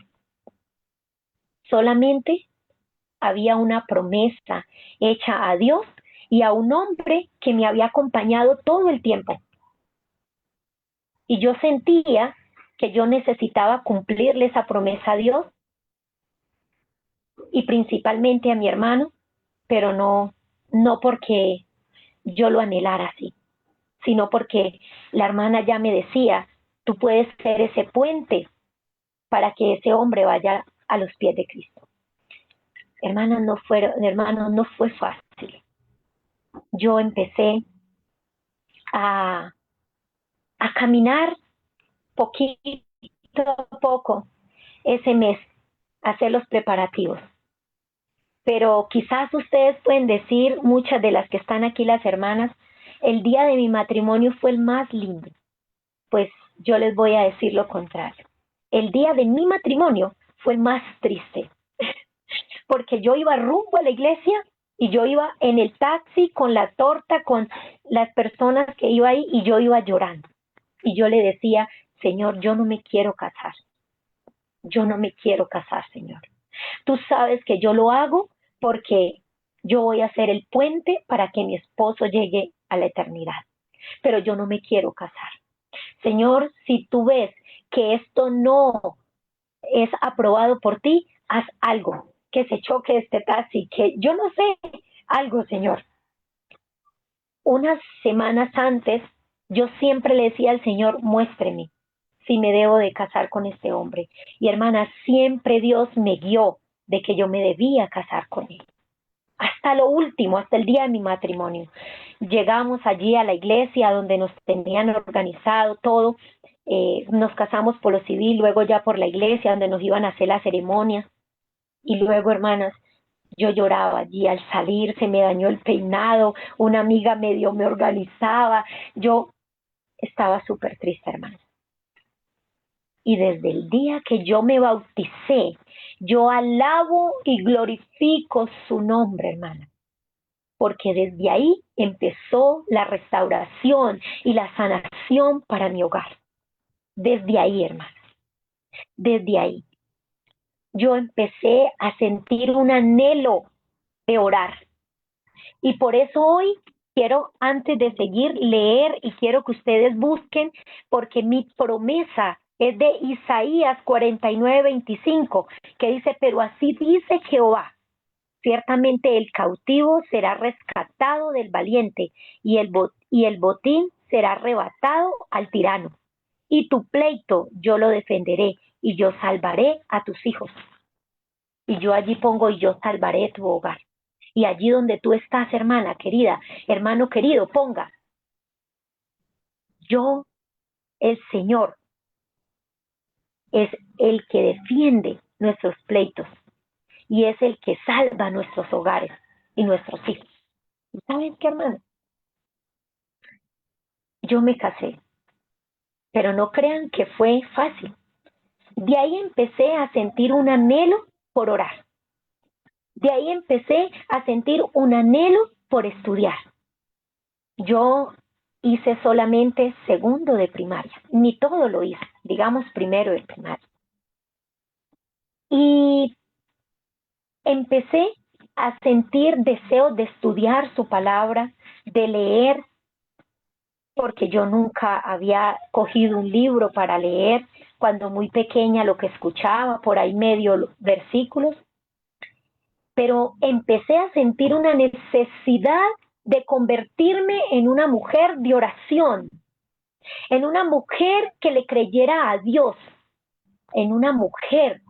Solamente había una promesa hecha a Dios y a un hombre que me había acompañado todo el tiempo. Y yo sentía que yo necesitaba cumplirle esa promesa a Dios y principalmente a mi hermano, pero no porque yo lo anhelara así, sino porque la hermana ya me decía, tú puedes ser ese puente para que ese hombre vaya a los pies de Cristo. Hermanos, no fue fácil. Yo empecé a, a caminar poquito a poco ese mes, a hacer los preparativos. Pero quizás ustedes pueden decir, muchas de las que están aquí, las hermanas, el día de mi matrimonio fue el más lindo. Pues yo les voy a decir lo contrario. El día de mi matrimonio fue el más triste, porque yo iba rumbo a la iglesia y yo iba en el taxi con la torta, con las personas que iba ahí, y yo iba llorando. Y yo le decía, Señor, yo no me quiero casar. Yo no me quiero casar, Señor. Tú sabes que yo lo hago porque yo voy a ser el puente para que mi esposo llegue a la eternidad. Pero yo no me quiero casar. Señor, si tú ves que esto no es aprobado por ti, haz algo, que se choque este taxi, que yo no sé, algo, Señor. Unas semanas antes, yo siempre le decía al Señor, muéstreme si me debo de casar con este hombre. Y hermana, siempre Dios me guió de que yo me debía casar con él. Hasta lo último, hasta el día de mi matrimonio. Llegamos allí a la iglesia donde nos tenían organizado todo. Nos casamos por lo civil, luego ya por la iglesia donde nos iban a hacer la ceremonia. Y luego, hermanas, yo lloraba allí al salir, se me dañó el peinado, una amiga medio me organizaba. Yo estaba súper triste, hermanas. Y desde el día que yo me bauticé, yo alabo y glorifico su nombre, hermana, porque desde ahí empezó la restauración y la sanación para mi hogar. Desde ahí, hermana, desde ahí. Yo empecé a sentir un anhelo de orar. Y por eso hoy quiero, antes de seguir, leer y quiero que ustedes busquen, porque mi promesa es de Isaías 49:25, que dice, pero así dice Jehová, ciertamente el cautivo será rescatado del valiente y el botín será arrebatado al tirano. Y tu pleito yo lo defenderé y yo salvaré a tus hijos. Y yo allí pongo y yo salvaré tu hogar. Y allí donde tú estás, hermana querida, hermano querido, ponga, yo, el Señor, es el que defiende nuestros pleitos y es el que salva nuestros hogares y nuestros hijos. ¿Y saben qué, hermano? Yo me casé, pero no crean que fue fácil. De ahí empecé a sentir un anhelo por orar. De ahí empecé a sentir un anhelo por estudiar. Yo hice solamente segundo de primaria, ni todo lo hice, digamos primero de primaria. Y empecé a sentir deseo de estudiar su palabra, de leer, porque yo nunca había cogido un libro para leer, cuando muy pequeña lo que escuchaba, por ahí medio versículos, pero empecé a sentir una necesidad de convertirme en una mujer de oración, en una mujer que le creyera a Dios, en una mujer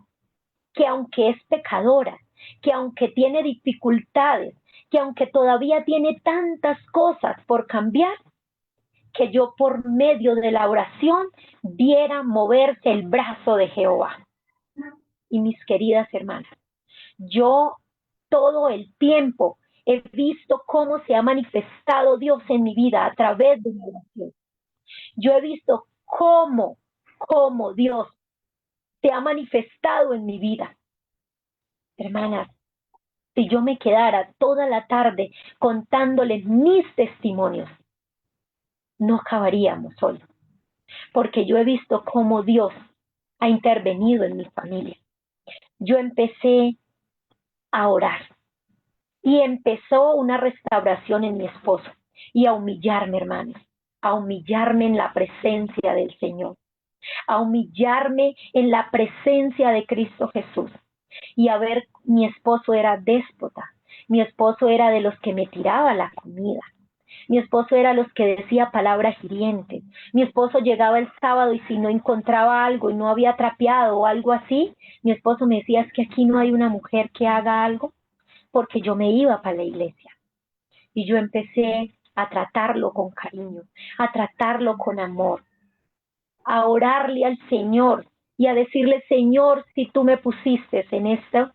que aunque es pecadora, que aunque tiene dificultades, que aunque todavía tiene tantas cosas por cambiar, que yo por medio de la oración viera moverse el brazo de Jehová. Y mis queridas hermanas, yo todo el tiempo he visto cómo se ha manifestado Dios en mi vida a través de la oración. Yo he visto cómo Dios se ha manifestado en mi vida. Hermanas, si yo me quedara toda la tarde contándoles mis testimonios, no acabaríamos hoy, porque yo he visto cómo Dios ha intervenido en mi familia. Yo empecé a orar y empezó una restauración en mi esposo y a humillarme, hermanos, a humillarme en la presencia del Señor, a humillarme en la presencia de Cristo Jesús. Y a ver, mi esposo era déspota, mi esposo era de los que me tiraba la comida, Mi esposo era los que decía palabras hirientes. Mi esposo llegaba el sábado y si no encontraba algo y no había trapeado o algo así, mi esposo me decía, es que aquí no hay una mujer que haga algo, porque yo me iba para la iglesia. Y yo empecé a tratarlo con cariño, a tratarlo con amor, a orarle al Señor y a decirle, Señor, si tú me pusiste en esto,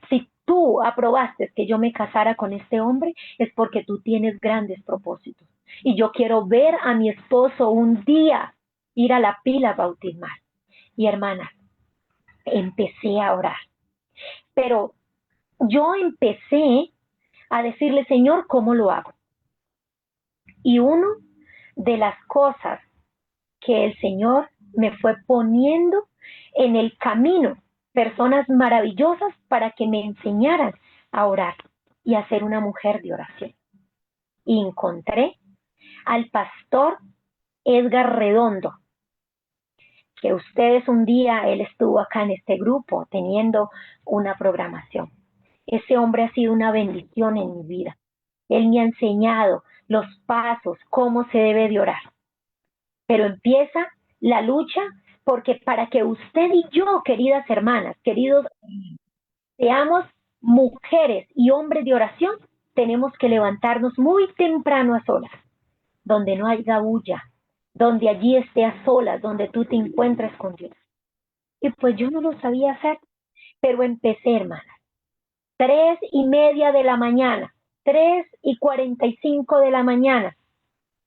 si tú aprobaste que yo me casara con este hombre, es porque tú tienes grandes propósitos. Y yo quiero ver a mi esposo un día ir a la pila bautismal. Y hermanas, empecé a orar. Pero yo empecé a decirle, Señor, ¿cómo lo hago? Y una de las cosas que el Señor me fue poniendo en el camino, personas maravillosas para que me enseñaran a orar y a ser una mujer de oración. Y encontré al pastor Edgar Redondo, que ustedes un día, él estuvo acá en este grupo teniendo una programación. Ese hombre ha sido una bendición en mi vida. Él me ha enseñado los pasos, cómo se debe de orar. Pero empieza la lucha porque para que usted y yo, queridas hermanas, queridos, seamos mujeres y hombres de oración, tenemos que levantarnos muy temprano a solas, donde no haya bulla, donde allí esté a solas, donde tú te encuentres con Dios. Y pues yo no lo sabía hacer, pero empecé, hermanas. 3:30 de la mañana, 3:45 de la mañana.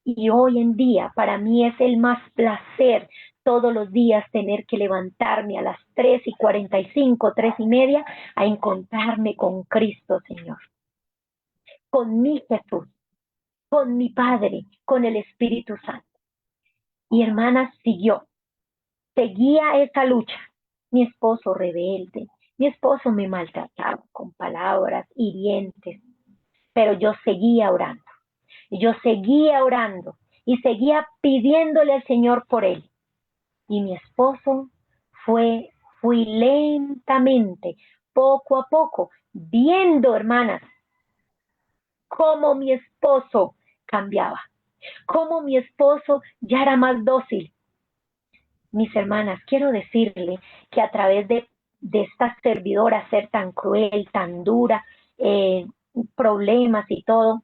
Y hoy en día para mí es el más placer todos los días tener que levantarme a las 3:45, 3:30 a encontrarme con Cristo Señor, con mi Jesús, con mi Padre, con el Espíritu Santo. Y hermana, seguía esa lucha. Mi esposo rebelde, mi esposo me maltrataba con palabras hirientes, pero yo seguía orando y seguía pidiéndole al Señor por él. Y mi esposo fui lentamente, poco a poco, viendo, hermanas, cómo mi esposo cambiaba, cómo mi esposo ya era más dócil. Mis hermanas, quiero decirle que a través de esta servidora ser tan cruel, tan dura, eh, problemas y todo,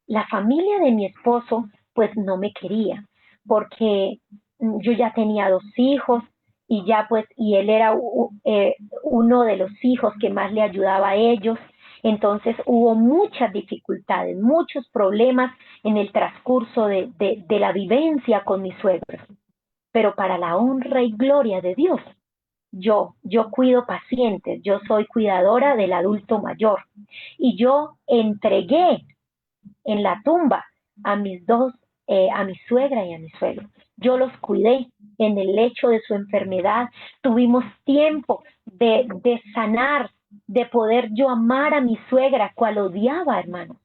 la familia de mi esposo pues no me quería porque yo ya tenía 2 hijos y ya pues, y él era uno de los hijos que más le ayudaba a ellos. Entonces hubo muchas dificultades, muchos problemas en el transcurso de la vivencia con mis suegros. Pero para la honra y gloria de Dios, yo cuido pacientes, yo soy cuidadora del adulto mayor y yo entregué en la tumba a mis dos, a mi suegra y a mi suegro. Yo los cuidé en el lecho de su enfermedad. Tuvimos tiempo de sanar, de poder yo amar a mi suegra, cual odiaba, hermanos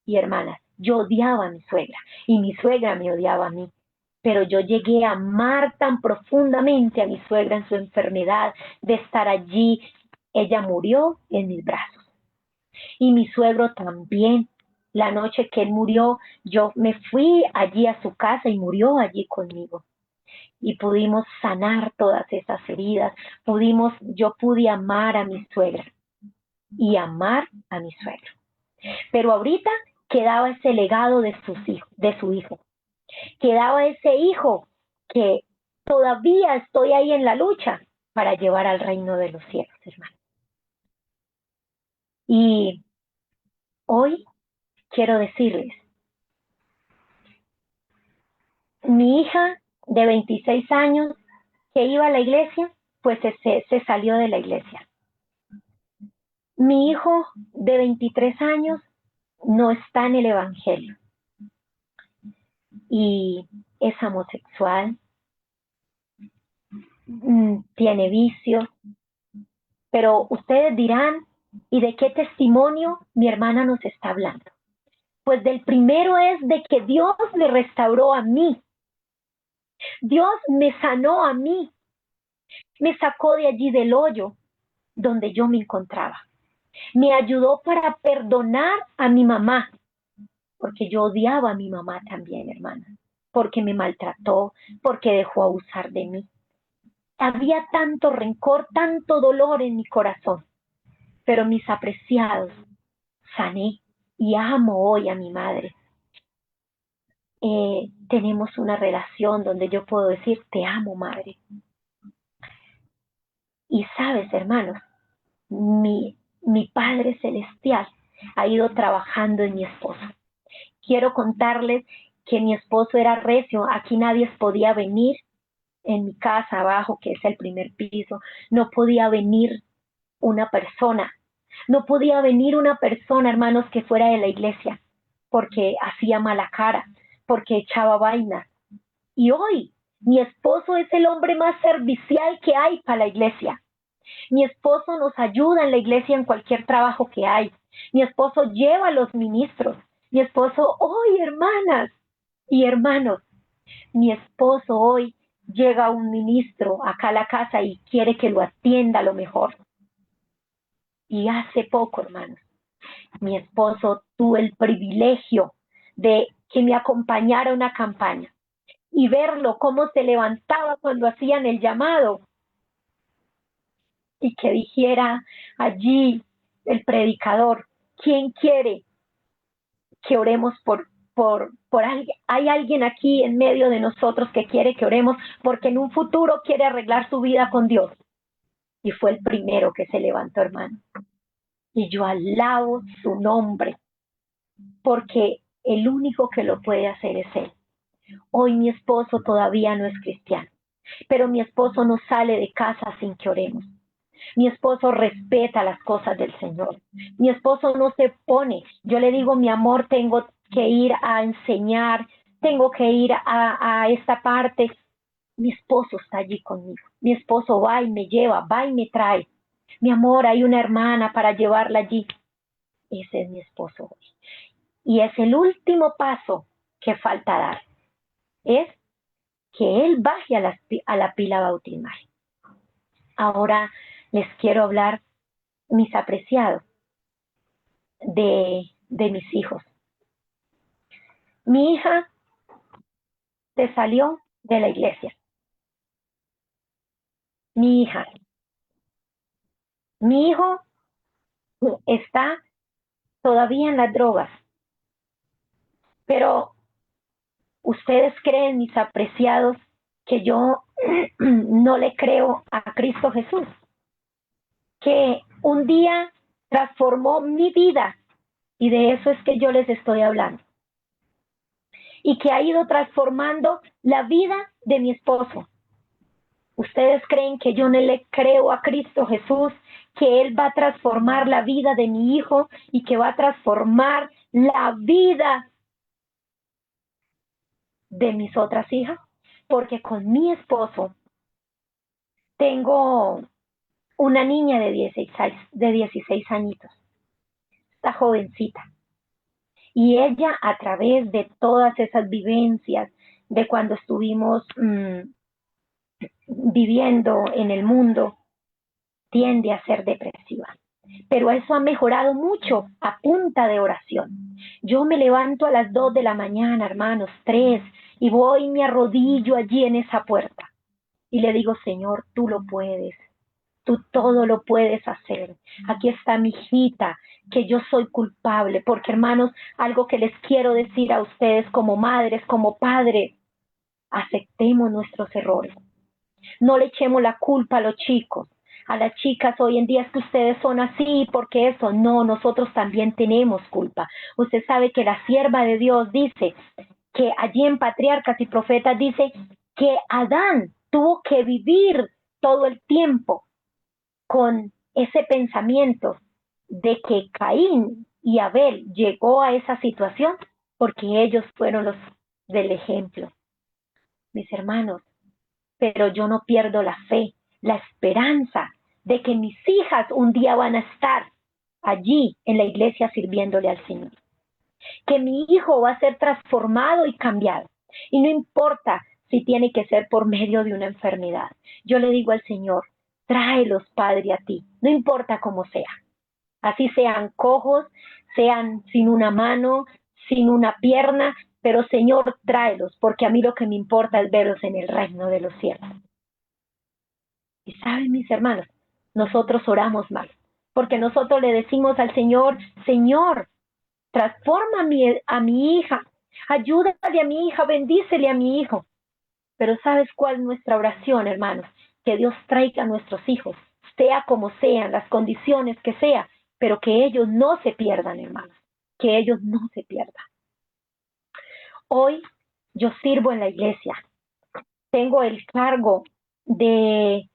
y hermanas. Yo odiaba a mi suegra y mi suegra me odiaba a mí. Pero yo llegué a amar tan profundamente a mi suegra en su enfermedad, de estar allí. Ella murió en mis brazos. Y mi suegro también. La noche que él murió, yo me fui allí a su casa y murió allí conmigo. Y pudimos sanar todas esas heridas. Yo pude amar a mi suegra y amar a mi suegro. Pero ahorita quedaba ese legado de su hijo. Quedaba ese hijo que todavía estoy ahí en la lucha para llevar al reino de los cielos, hermano. Y hoy quiero decirles, mi hija de 26 años que iba a la iglesia, pues se salió de la iglesia. Mi hijo de 23 años no está en el evangelio y es homosexual, tiene vicios, pero ustedes dirán, ¿y de qué testimonio mi hermana nos está hablando? Pues del primero es de que Dios me restauró a mí, Dios me sanó a mí, me sacó de allí del hoyo donde yo me encontraba, me ayudó para perdonar a mi mamá, porque yo odiaba a mi mamá también, hermana, porque me maltrató, porque dejó abusar de mí. Había tanto rencor, tanto dolor en mi corazón, pero mis apreciados, sané y amo hoy a mi madre. Tenemos una relación donde yo puedo decir, te amo, madre. Y sabes, hermanos, mi Padre Celestial ha ido trabajando en mi esposo. Quiero contarles que mi esposo era recio, aquí nadie podía venir en mi casa abajo, que es el primer piso, no podía venir una persona, no podía venir una persona, hermanos, que fuera de la iglesia, porque hacía mala cara, porque echaba vainas. Y hoy mi esposo es el hombre más servicial que hay para la iglesia. Mi esposo nos ayuda en la iglesia en cualquier trabajo que hay. Mi esposo lleva a los ministros. Mi esposo hoy, hermanas y hermanos, mi esposo hoy llega un ministro acá a la casa y quiere que lo atienda a lo mejor. Y hace poco, hermanos, mi esposo tuvo el privilegio de que me acompañara a una campaña y verlo cómo se levantaba cuando hacían el llamado y que dijera allí el predicador, ¿quién quiere que oremos por alguien? Hay alguien aquí en medio de nosotros que quiere que oremos porque en un futuro quiere arreglar su vida con Dios. Y fue el primero que se levantó, hermano. Y yo alabo su nombre porque el único que lo puede hacer es Él. Hoy mi esposo todavía no es cristiano, pero mi esposo no sale de casa sin que oremos. Mi esposo respeta las cosas del Señor. Mi esposo no se pone. Yo le digo, mi amor, tengo que ir a enseñar, tengo que ir a esta parte. Mi esposo está allí conmigo. Mi esposo va y me lleva, va y me trae. Mi amor, hay una hermana para llevarla allí. Ese es mi esposo hoy. Y es el último paso que falta dar. Es que él baje a la pila bautismal. Ahora les quiero hablar, mis apreciados, de mis hijos. Mi hija se salió de la iglesia. Mi hija. Mi hijo está todavía en las drogas. Pero ustedes creen, mis apreciados, que yo no le creo a Cristo Jesús, que un día transformó mi vida, y de eso es que yo les estoy hablando, y que ha ido transformando la vida de mi esposo. ¿Ustedes creen que yo no le creo a Cristo Jesús, que Él va a transformar la vida de mi hijo y que va a transformar la vida de mis otras hijas? Porque con mi esposo tengo una niña de 16 añitos, esta jovencita. Y ella, a través de todas esas vivencias, de cuando estuvimos viviendo en el mundo, tiende a ser depresiva. Pero eso ha mejorado mucho a punta de oración. Yo me levanto a las 2 de la mañana, hermanos, 3, y voy y me arrodillo allí en esa puerta. Y le digo, Señor, tú lo puedes. Tú todo lo puedes hacer. Aquí está mi hijita, que yo soy culpable. Porque, hermanos, algo que les quiero decir a ustedes como madres, como padres, aceptemos nuestros errores. No le echemos la culpa a los chicos. A las chicas hoy en día es que ustedes son así, porque eso, no, nosotros también tenemos culpa. Usted sabe que la sierva de Dios dice que allí en Patriarcas y Profetas dice que Adán tuvo que vivir todo el tiempo con ese pensamiento de que Caín y Abel llegó a esa situación porque ellos fueron los del ejemplo. Mis hermanos, pero yo no pierdo la fe, la esperanza de que mis hijas un día van a estar allí en la iglesia sirviéndole al Señor. Que mi hijo va a ser transformado y cambiado. Y no importa si tiene que ser por medio de una enfermedad. Yo le digo al Señor, tráelos, Padre, a ti, no importa cómo sea. Así sean cojos, sean sin una mano, sin una pierna, pero Señor, tráelos, porque a mí lo que me importa es verlos en el reino de los cielos. Y saben, mis hermanos, nosotros oramos mal, porque nosotros le decimos al Señor, Señor, transforma a mi hija, ayúdale a mi hija, bendícele a mi hijo. Pero ¿sabes cuál es nuestra oración, hermanos? Que Dios traiga a nuestros hijos, sea como sean, las condiciones que sea, pero que ellos no se pierdan, hermanos, que ellos no se pierdan. Hoy yo sirvo en la iglesia, tengo el cargo de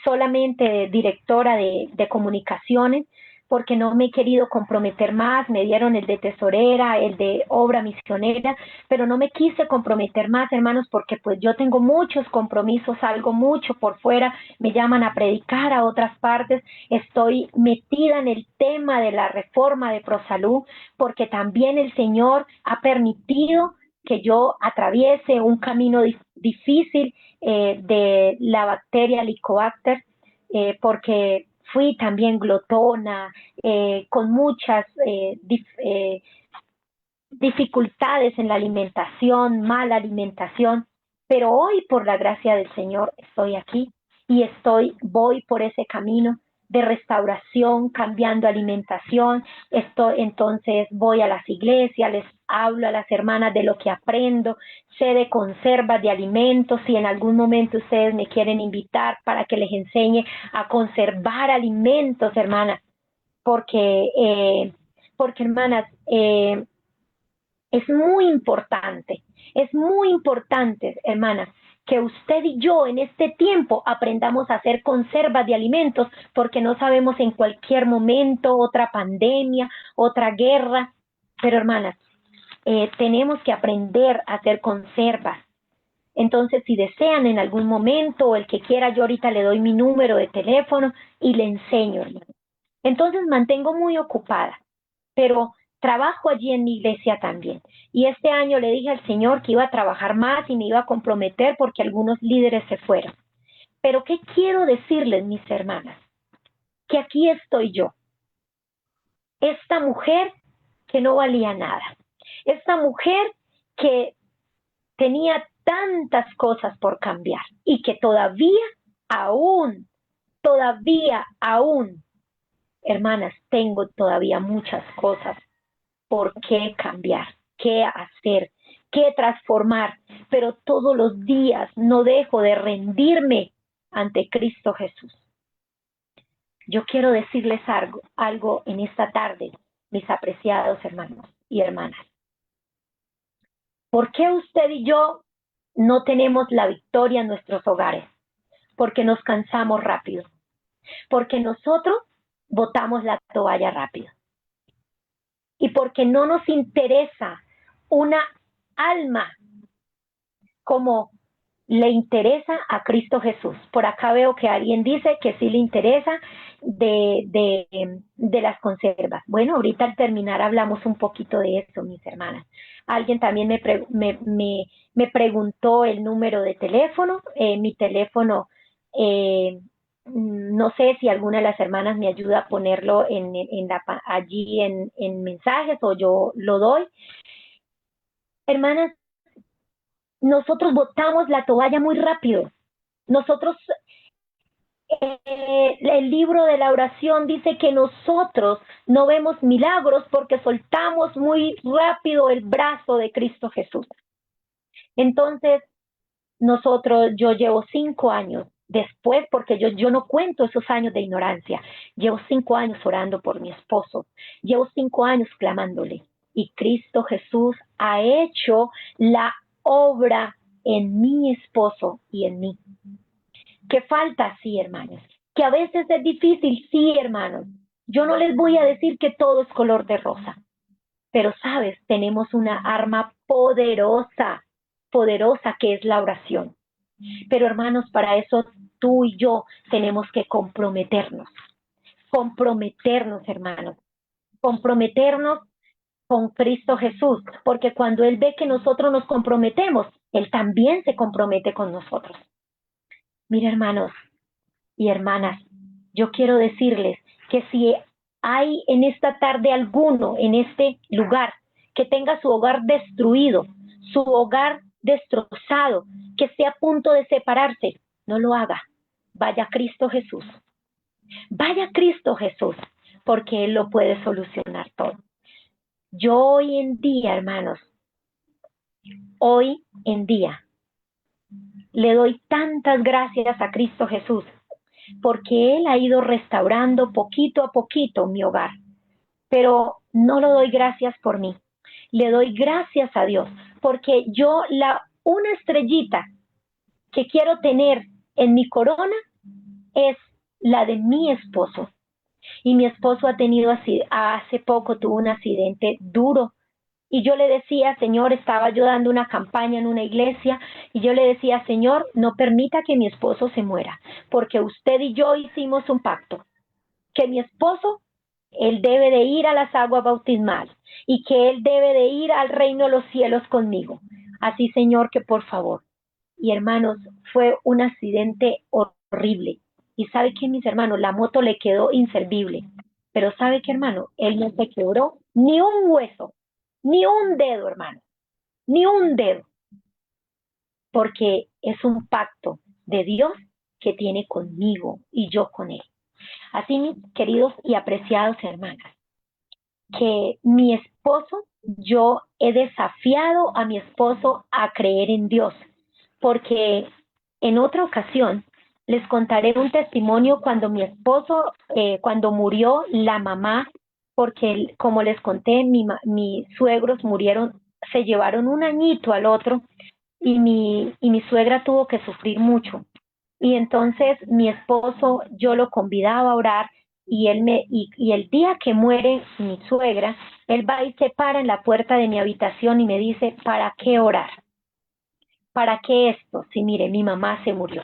solamente directora de comunicaciones, porque no me he querido comprometer más, me dieron el de tesorera, el de obra misionera, pero no me quise comprometer más, hermanos, porque pues yo tengo muchos compromisos, salgo mucho por fuera, me llaman a predicar a otras partes, estoy metida en el tema de la reforma de ProSalud, porque también el Señor ha permitido que yo atraviese un camino difícil de la bacteria Helicobacter, porque fui también glotona, con muchas dificultades en la alimentación, mala alimentación, pero hoy por la gracia del Señor estoy aquí y voy por ese camino de restauración, cambiando alimentación. Entonces voy a las iglesias, les hablo a las hermanas de lo que aprendo, sé de conservas de alimentos, si en algún momento ustedes me quieren invitar para que les enseñe a conservar alimentos, hermanas, porque hermanas, es muy importante, hermanas, que usted y yo en este tiempo aprendamos a hacer conservas de alimentos, porque no sabemos en cualquier momento otra pandemia, otra guerra. Pero hermanas, tenemos que aprender a hacer conservas. Entonces, si desean en algún momento, o el que quiera, yo ahorita le doy mi número de teléfono y le enseño, hermanas. Entonces, mantengo muy ocupada, pero trabajo allí en mi iglesia también. Y este año le dije al Señor que iba a trabajar más y me iba a comprometer porque algunos líderes se fueron. Pero ¿qué quiero decirles, mis hermanas? Que aquí estoy yo, esta mujer que no valía nada, esta mujer que tenía tantas cosas por cambiar y que todavía aún, hermanas, tengo todavía muchas cosas por qué cambiar, qué hacer, qué transformar, pero todos los días no dejo de rendirme ante Cristo Jesús. Yo quiero decirles algo en esta tarde, mis apreciados hermanos y hermanas. ¿Por qué usted y yo no tenemos la victoria en nuestros hogares? Porque nos cansamos rápido, porque nosotros botamos la toalla rápido y porque no nos interesa una alma como le interesa a Cristo Jesús. Por acá veo que alguien dice que sí le interesa de las conservas. Bueno, ahorita al terminar hablamos un poquito de eso, mis hermanas. Alguien también me preguntó el número de teléfono. Mi teléfono, no sé si alguna de las hermanas me ayuda a ponerlo allí en mensajes o yo lo doy. Hermanas, nosotros botamos la toalla muy rápido. Nosotros, el libro de la oración dice que nosotros no vemos milagros porque soltamos muy rápido el brazo de Cristo Jesús. Entonces, yo llevo 5 años después, porque yo no cuento esos años de ignorancia. Llevo 5 años orando por mi esposo. Llevo 5 años clamándole. Y Cristo Jesús ha hecho la obra en mi esposo y en mí. ¿Qué falta? Sí, hermanos. Que a veces es difícil, sí, hermanos. Yo no les voy a decir que todo es color de rosa, pero sabes, tenemos una arma poderosa, poderosa que es la oración. Pero hermanos, para eso tú y yo tenemos que comprometernos, hermanos, comprometernos con Cristo Jesús, porque cuando Él ve que nosotros nos comprometemos, Él también se compromete con nosotros. Mira, hermanos y hermanas, yo quiero decirles que si ¿Hay en esta tarde alguno en este lugar que tenga su hogar destruido, su hogar destrozado, que esté a punto de separarse? No lo haga. Vaya a Cristo Jesús. Vaya a Cristo Jesús, porque Él lo puede solucionar todo. Yo hoy en día, hermanos, hoy en día, le doy tantas gracias a Cristo Jesús, porque Él ha ido restaurando poquito a poquito mi hogar. Pero no lo doy gracias por mí. Le doy gracias a Dios, porque una estrellita que quiero tener en mi corona es la de mi esposo. Y mi esposo ha tenido así, hace poco tuvo un accidente duro. Y yo le decía, Señor, estaba yo dando una campaña en una iglesia, y yo le decía, Señor, no permita que mi esposo se muera, porque usted y yo hicimos un pacto, que mi esposo, él debe de ir a las aguas bautismales, y que él debe de ir al reino de los cielos conmigo. Así, Señor, que por favor. Y hermanos, fue un accidente horrible. Y sabe que, mis hermanos, la moto le quedó inservible. Pero sabe que, hermano, él no se quebró ni un hueso, ni un dedo, hermano, ni un dedo, porque es un pacto de Dios que tiene conmigo y yo con él. Así, mis queridos y apreciados hermanos, que mi esposo, yo he desafiado a mi esposo a creer en Dios, porque en otra ocasión les contaré un testimonio cuando mi esposo, cuando murió la mamá, porque como les conté, mis suegros murieron, se llevaron un añito al otro, y mi suegra tuvo que sufrir mucho. Y entonces mi esposo, yo lo convidaba a orar, y el día que muere mi suegra, él va y se para en la puerta de mi habitación y me dice, ¿para qué orar? ¿Para qué esto? Si mire, mi mamá se murió.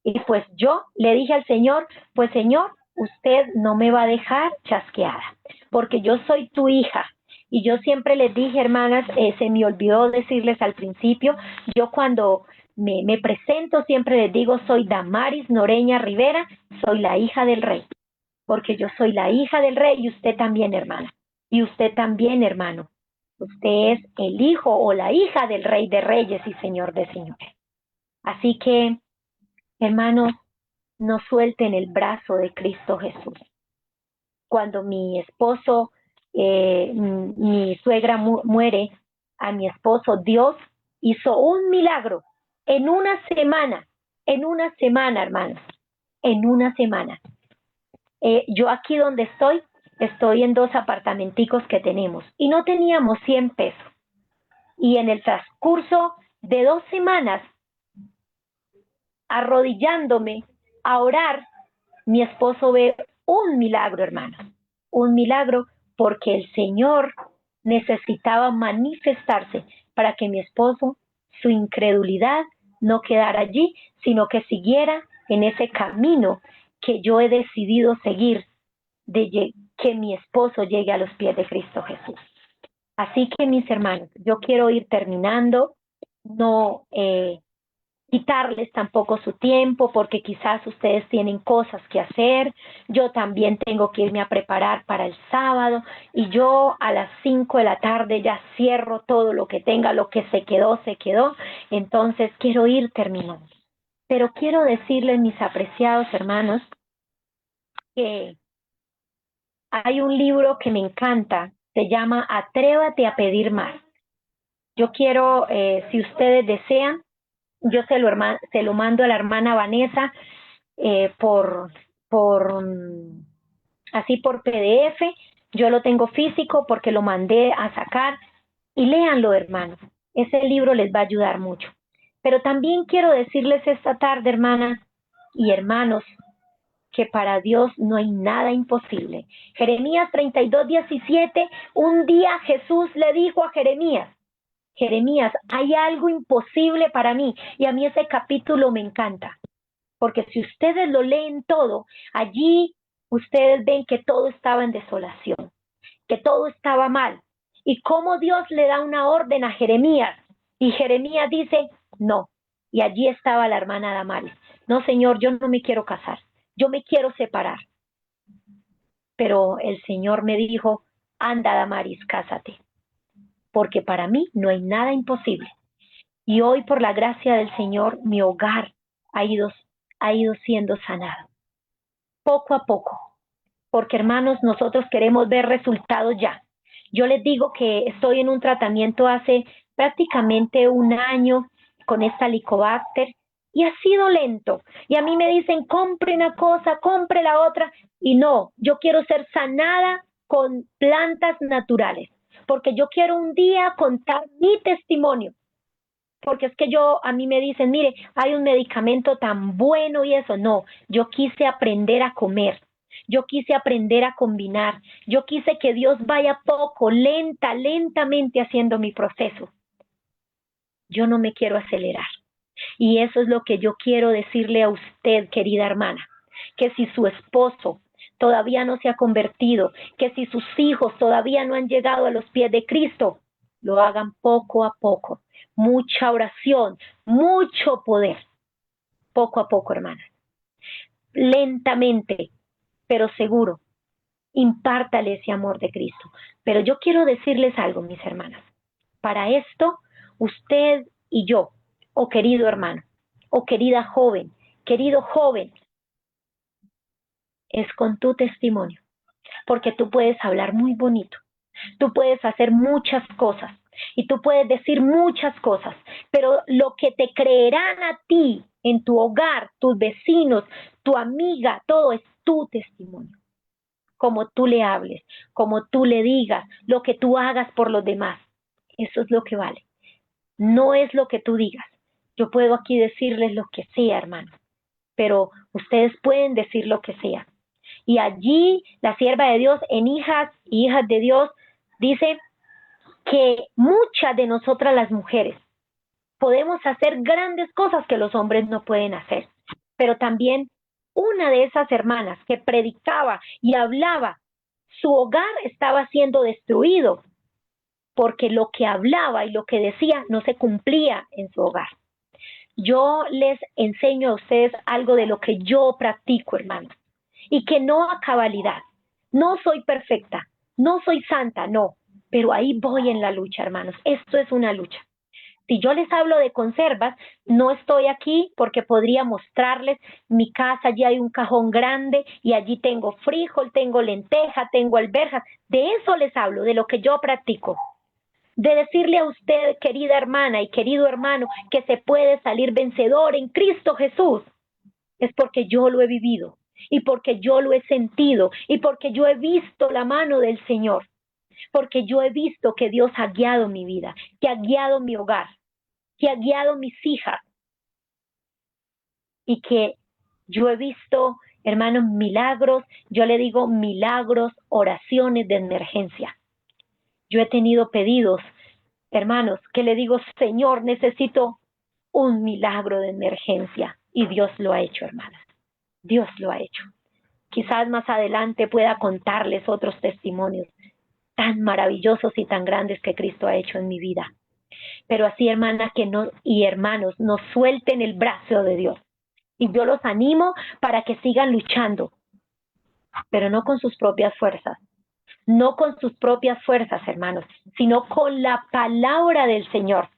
Y pues yo le dije al Señor, pues Señor, usted no me va a dejar chasqueada, porque yo soy tu hija. Y yo siempre les dije, hermanas, se me olvidó decirles al principio, yo cuando me presento siempre les digo, soy Damaris Noreña Rivera, soy la hija del rey, porque yo soy la hija del rey y usted también, hermana. Y usted también, hermano. Usted es el hijo o la hija del rey de reyes y señor de señores. Así que, hermanos, no suelten el brazo de Cristo Jesús. Cuando mi esposo, mi suegra muere, a mi esposo, Dios hizo un milagro en una semana, hermanos, en una semana. Yo aquí donde estoy en dos apartamenticos que tenemos y no teníamos 100 pesos. Y en el transcurso de 2 semanas, arrodillándome a orar, mi esposo ve un milagro, hermano, un milagro, porque el Señor necesitaba manifestarse para que mi esposo, su incredulidad, no quedara allí, sino que siguiera en ese camino que yo he decidido seguir, de que mi esposo llegue a los pies de Cristo Jesús. Así que, mis hermanos, yo quiero ir terminando, no quitarles tampoco su tiempo, porque quizás ustedes tienen cosas que hacer, yo también tengo que irme a preparar para el sábado, y yo a las 5 de la tarde ya cierro todo lo que tenga, lo que se quedó, entonces quiero ir terminando. Pero quiero decirles, mis apreciados hermanos, que hay un libro que me encanta, se llama Atrévate a pedir más. Yo quiero, si ustedes desean, yo se lo mando a la hermana Vanessa, por así por PDF. Yo lo tengo físico porque lo mandé a sacar, y léanlo, hermanos. Ese libro les va a ayudar mucho. Pero también quiero decirles esta tarde, hermanas y hermanos, que para Dios no hay nada imposible. Jeremías 32:17, un día Jesús le dijo a Jeremías, Jeremías, hay algo imposible para mí. Y a mí ese capítulo me encanta, porque si ustedes lo leen todo, allí ustedes ven que todo estaba en desolación, que todo estaba mal. Y cómo Dios le da una orden a Jeremías, y Jeremías dice, no. Y allí estaba la hermana Damaris. No, Señor, yo no me quiero casar, yo me quiero separar. pero el Señor me dijo, anda, Damaris, cásate, porque para mí no hay nada imposible. Y hoy, por la gracia del Señor, mi hogar ha ido, ha ido siendo sanado, poco a poco, porque hermanos, nosotros queremos ver resultados ya. Yo les digo que estoy en un tratamiento hace prácticamente un año con esta Helicobacter y ha sido lento. Y a mí me dicen, compre una cosa, compre la otra. Y no, yo quiero ser sanada con plantas naturales, porque yo quiero un día contar mi testimonio. Porque es que a mí me dicen, mire, hay un medicamento tan bueno y eso. No, yo quise aprender a comer. Yo quise aprender a combinar. Yo quise que Dios vaya poco, lentamente haciendo mi proceso. Yo no me quiero acelerar. Y eso es lo que yo quiero decirle a usted, querida hermana, que si su esposo todavía no se ha convertido, que si sus hijos todavía no han llegado a los pies de Cristo, lo hagan poco a poco. Mucha oración, mucho poder, poco a poco, hermana. Lentamente, pero seguro, impártale ese amor de Cristo. Pero yo quiero decirles algo, mis hermanas. Para esto, usted y yo, oh querido hermano, oh querida joven, querido joven, es con tu testimonio, porque tú puedes hablar muy bonito, tú puedes hacer muchas cosas y tú puedes decir muchas cosas, pero lo que te creerán a ti en tu hogar, tus vecinos, tu amiga, todo es tu testimonio. Como tú le hables, como tú le digas, lo que tú hagas por los demás. Eso es lo que vale. No es lo que tú digas. Yo puedo aquí decirles lo que sea, hermano, pero ustedes pueden decir lo que sea. Y allí la sierva de Dios en Hijas y Hijas de Dios dice que muchas de nosotras las mujeres podemos hacer grandes cosas que los hombres no pueden hacer, pero también una de esas hermanas que predicaba y hablaba, su hogar estaba siendo destruido porque lo que hablaba y lo que decía no se cumplía en su hogar. Yo les enseño a ustedes algo de lo que yo practico, hermanos, y que no a cabalidad. No soy perfecta, no soy santa, no, pero ahí voy en la lucha, hermanos. Esto es una lucha. Si yo les hablo de conservas, no estoy aquí porque podría mostrarles mi casa, allí hay un cajón grande y allí tengo frijol, tengo lenteja, tengo alberjas. De eso les hablo, de lo que yo practico. De decirle a usted, querida hermana y querido hermano, que se puede salir vencedor en Cristo Jesús, es porque yo lo he vivido y porque yo lo he sentido y porque yo he visto la mano del Señor, porque yo he visto que Dios ha guiado mi vida, que ha guiado mi hogar, que ha guiado mis hijas y que yo he visto, hermanos, milagros, yo le digo milagros, oraciones de emergencia. Yo he tenido pedidos, hermanos, que le digo, Señor, necesito un milagro de emergencia. Y Dios lo ha hecho, hermanas. Dios lo ha hecho. Quizás más adelante pueda contarles otros testimonios tan maravillosos y tan grandes que Cristo ha hecho en mi vida. Pero así, hermanas que no, y hermanos, no suelten el brazo de Dios. Y yo los animo para que sigan luchando, pero no con sus propias fuerzas, no con sus propias fuerzas, hermanos, sino con la palabra del Señor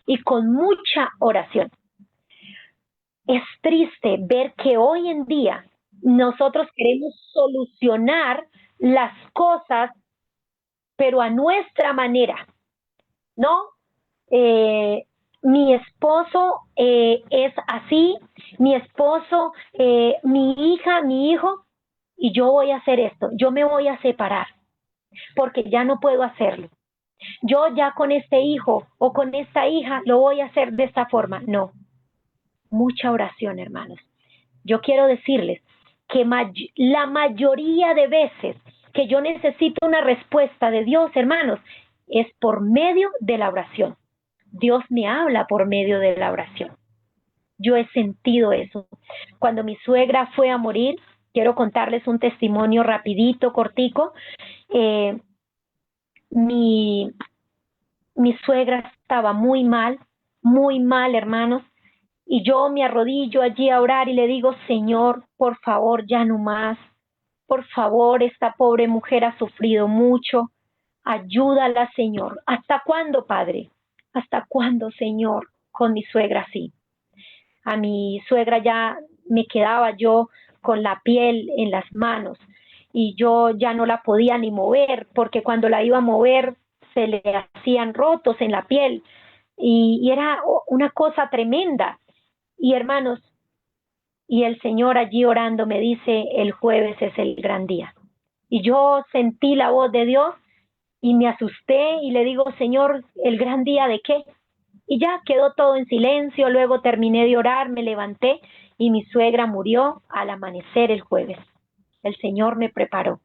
y con mucha oración. Es triste ver que hoy en día nosotros queremos solucionar las cosas, pero a nuestra manera, ¿no? Eh, mi esposo es así, mi esposo, mi hija, mi hijo, y yo voy a hacer esto, yo me voy a separar, porque ya no puedo hacerlo. Yo ya con este hijo o con esta hija lo voy a hacer de esta forma. No, mucha oración, hermanos. Yo quiero decirles que la mayoría de veces que yo necesito una respuesta de Dios, hermanos, es por medio de la oración. Dios me habla por medio de la oración. Yo he sentido eso. Cuando mi suegra fue a morir, quiero contarles un testimonio rapidito, cortico. Eh, mi, mi suegra estaba muy mal, hermanos, y yo me arrodillo allí a orar y le digo, Señor, por favor, ya no más. Por favor, esta pobre mujer ha sufrido mucho. Ayúdala, Señor. ¿Hasta cuándo, Padre? ¿Hasta cuándo, Señor, con mi suegra así? A mi suegra ya me quedaba yo con la piel en las manos y yo ya no la podía ni mover porque cuando la iba a mover se le hacían rotos en la piel y era una cosa tremenda. Y hermanos, y el Señor allí orando me dice, el jueves es el gran día. Y yo sentí la voz de Dios y me asusté y le digo, Señor, ¿el gran día de qué? Y ya quedó todo en silencio, luego terminé de orar, me levanté y mi suegra murió al amanecer el jueves. El Señor me preparó.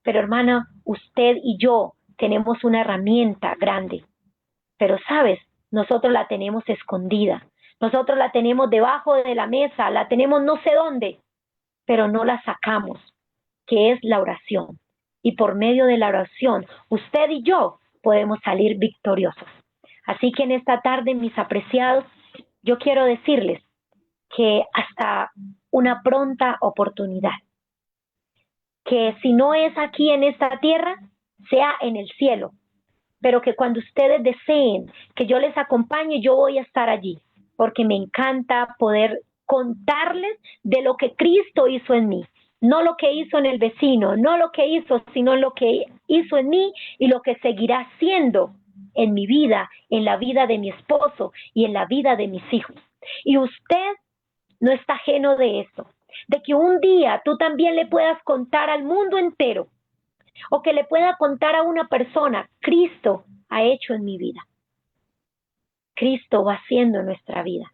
Pero hermana, usted y yo tenemos una herramienta grande, pero sabes, nosotros la tenemos escondida, nosotros la tenemos debajo de la mesa, la tenemos no sé dónde, pero no la sacamos, que es la oración. Y por medio de la oración, usted y yo podemos salir victoriosos. Así que en esta tarde, mis apreciados, yo quiero decirles que hasta una pronta oportunidad, que si no es aquí en esta tierra, sea en el cielo, pero que cuando ustedes deseen que yo les acompañe, yo voy a estar allí, porque me encanta poder contarles de lo que Cristo hizo en mí, no lo que hizo en el vecino, no lo que hizo, sino lo que hizo en mí y lo que seguirá haciendo en mi vida, en la vida de mi esposo y en la vida de mis hijos. Y usted no está ajeno de eso, de que un día tú también le puedas contar al mundo entero o que le pueda contar a una persona, Cristo ha hecho en mi vida, Cristo va haciendo en nuestra vida.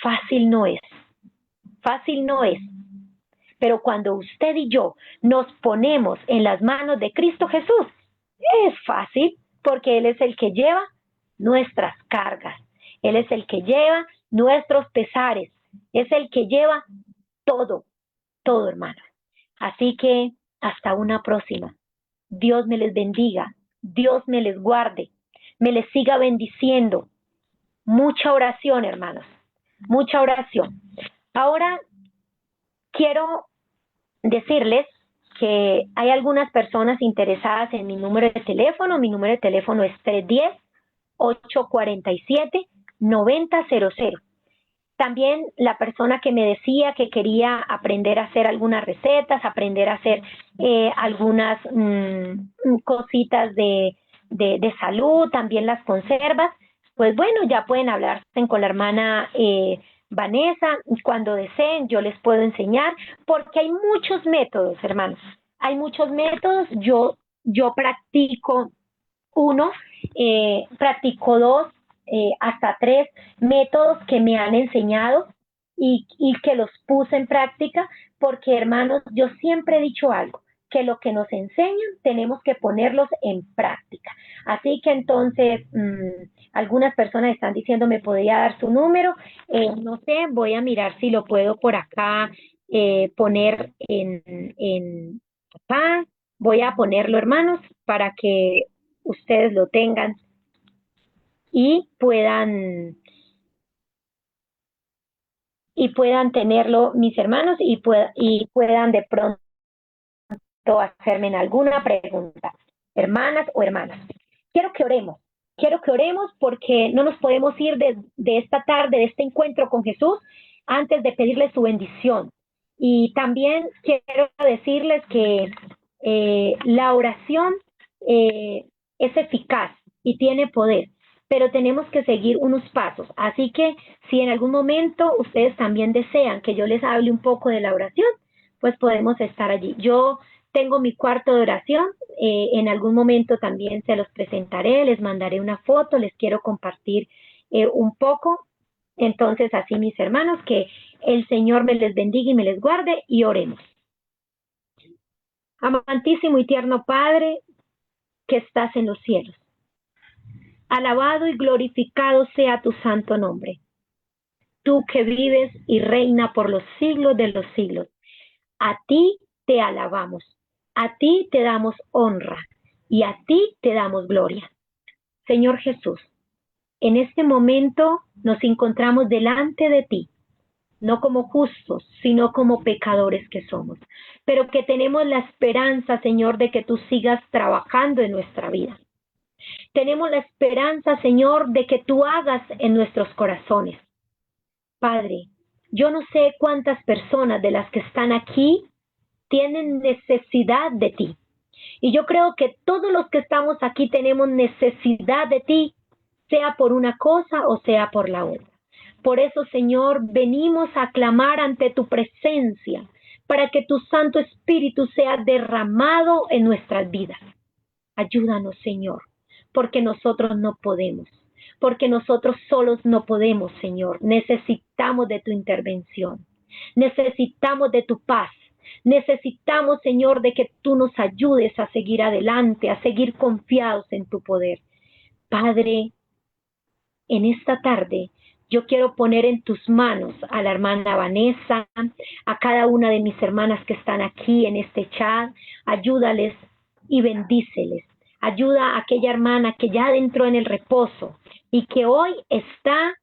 Fácil no es, fácil no es, pero cuando usted y yo nos ponemos en las manos de Cristo Jesús, es fácil, porque Él es el que lleva nuestras cargas, Él es el que lleva nuestros pesares, es el que lleva todo, todo, hermano. Así que hasta una próxima. Dios me les bendiga, Dios me les guarde, me les siga bendiciendo. Mucha oración, hermanos, mucha oración. Ahora quiero decirles que hay algunas personas interesadas en mi número de teléfono. Mi número de teléfono es 310-847-9000. También la persona que me decía que quería aprender a hacer algunas recetas, aprender a hacer algunas cositas de salud, también las conservas, pues bueno, ya pueden hablar con la hermana Vanessa cuando deseen, yo les puedo enseñar, porque hay muchos métodos, hermanos, hay muchos métodos, yo practico uno, practico dos, hasta tres métodos que me han enseñado y que los puse en práctica, porque hermanos, yo siempre he dicho algo, que lo que nos enseñan tenemos que ponerlos en práctica. Así que entonces, algunas personas están diciendo, ¿me podría dar su número? No sé, voy a mirar si lo puedo por acá poner en acá. Voy a ponerlo, hermanos, para que ustedes lo tengan y puedan tenerlo mis hermanos y puedan de pronto hacerme alguna pregunta, hermanas o hermanas. Quiero que oremos, quiero que oremos porque no nos podemos ir de esta tarde, de este encuentro con Jesús, antes de pedirle su bendición. Y también quiero decirles que la oración es eficaz y tiene poder, pero tenemos que seguir unos pasos. Así que si en algún momento ustedes también desean que yo les hable un poco de la oración, pues podemos estar allí. Yo tengo mi cuarto de oración, en algún momento también se los presentaré, les mandaré una foto, les quiero compartir un poco. Entonces, así mis hermanos, que el Señor me les bendiga y me les guarde y oremos. Amantísimo y tierno Padre que estás en los cielos, alabado y glorificado sea tu santo nombre. Tú que vives y reina por los siglos de los siglos. A ti te alabamos, a ti te damos honra y a ti te damos gloria. Señor Jesús, en este momento nos encontramos delante de ti no como justos, sino como pecadores que somos, pero que tenemos la esperanza, Señor, de que tú sigas trabajando en nuestra vida. Tenemos la esperanza, Señor, de que tú hagas en nuestros corazones. Padre, yo no sé cuántas personas de las que están aquí tienen necesidad de ti. Y yo creo que todos los que estamos aquí tenemos necesidad de ti, sea por una cosa o sea por la otra. Por eso, Señor, venimos a clamar ante tu presencia para que tu Santo Espíritu sea derramado en nuestras vidas. Ayúdanos, Señor, porque nosotros no podemos, porque nosotros solos no podemos, Señor. Necesitamos de tu intervención, necesitamos de tu paz, necesitamos, Señor, de que tú nos ayudes a seguir adelante, a seguir confiados en tu poder. Padre, en esta tarde yo quiero poner en tus manos a la hermana Vanessa, a cada una de mis hermanas que están aquí en este chat. Ayúdales y bendíceles. Ayuda a aquella hermana que ya entró en el reposo y que hoy está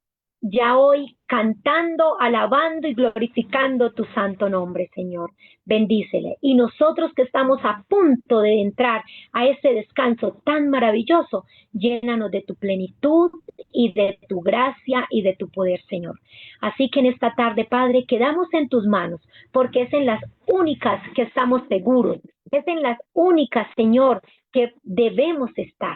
ya hoy cantando, alabando y glorificando tu santo nombre, Señor. Bendícele. Y nosotros que estamos a punto de entrar a ese descanso tan maravilloso, llénanos de tu plenitud y de tu gracia y de tu poder, Señor. Así que en esta tarde, Padre, quedamos en tus manos, porque es en las únicas que estamos seguros, es en las únicas, Señor, que debemos estar.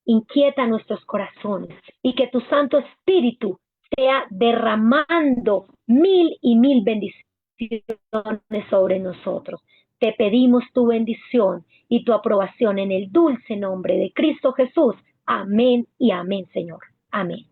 Inquieta nuestros corazones y que tu Santo Espíritu sea derramando mil y mil bendiciones sobre nosotros. Te pedimos tu bendición y tu aprobación en el dulce nombre de Cristo Jesús. Amén y amén, Señor. Amén.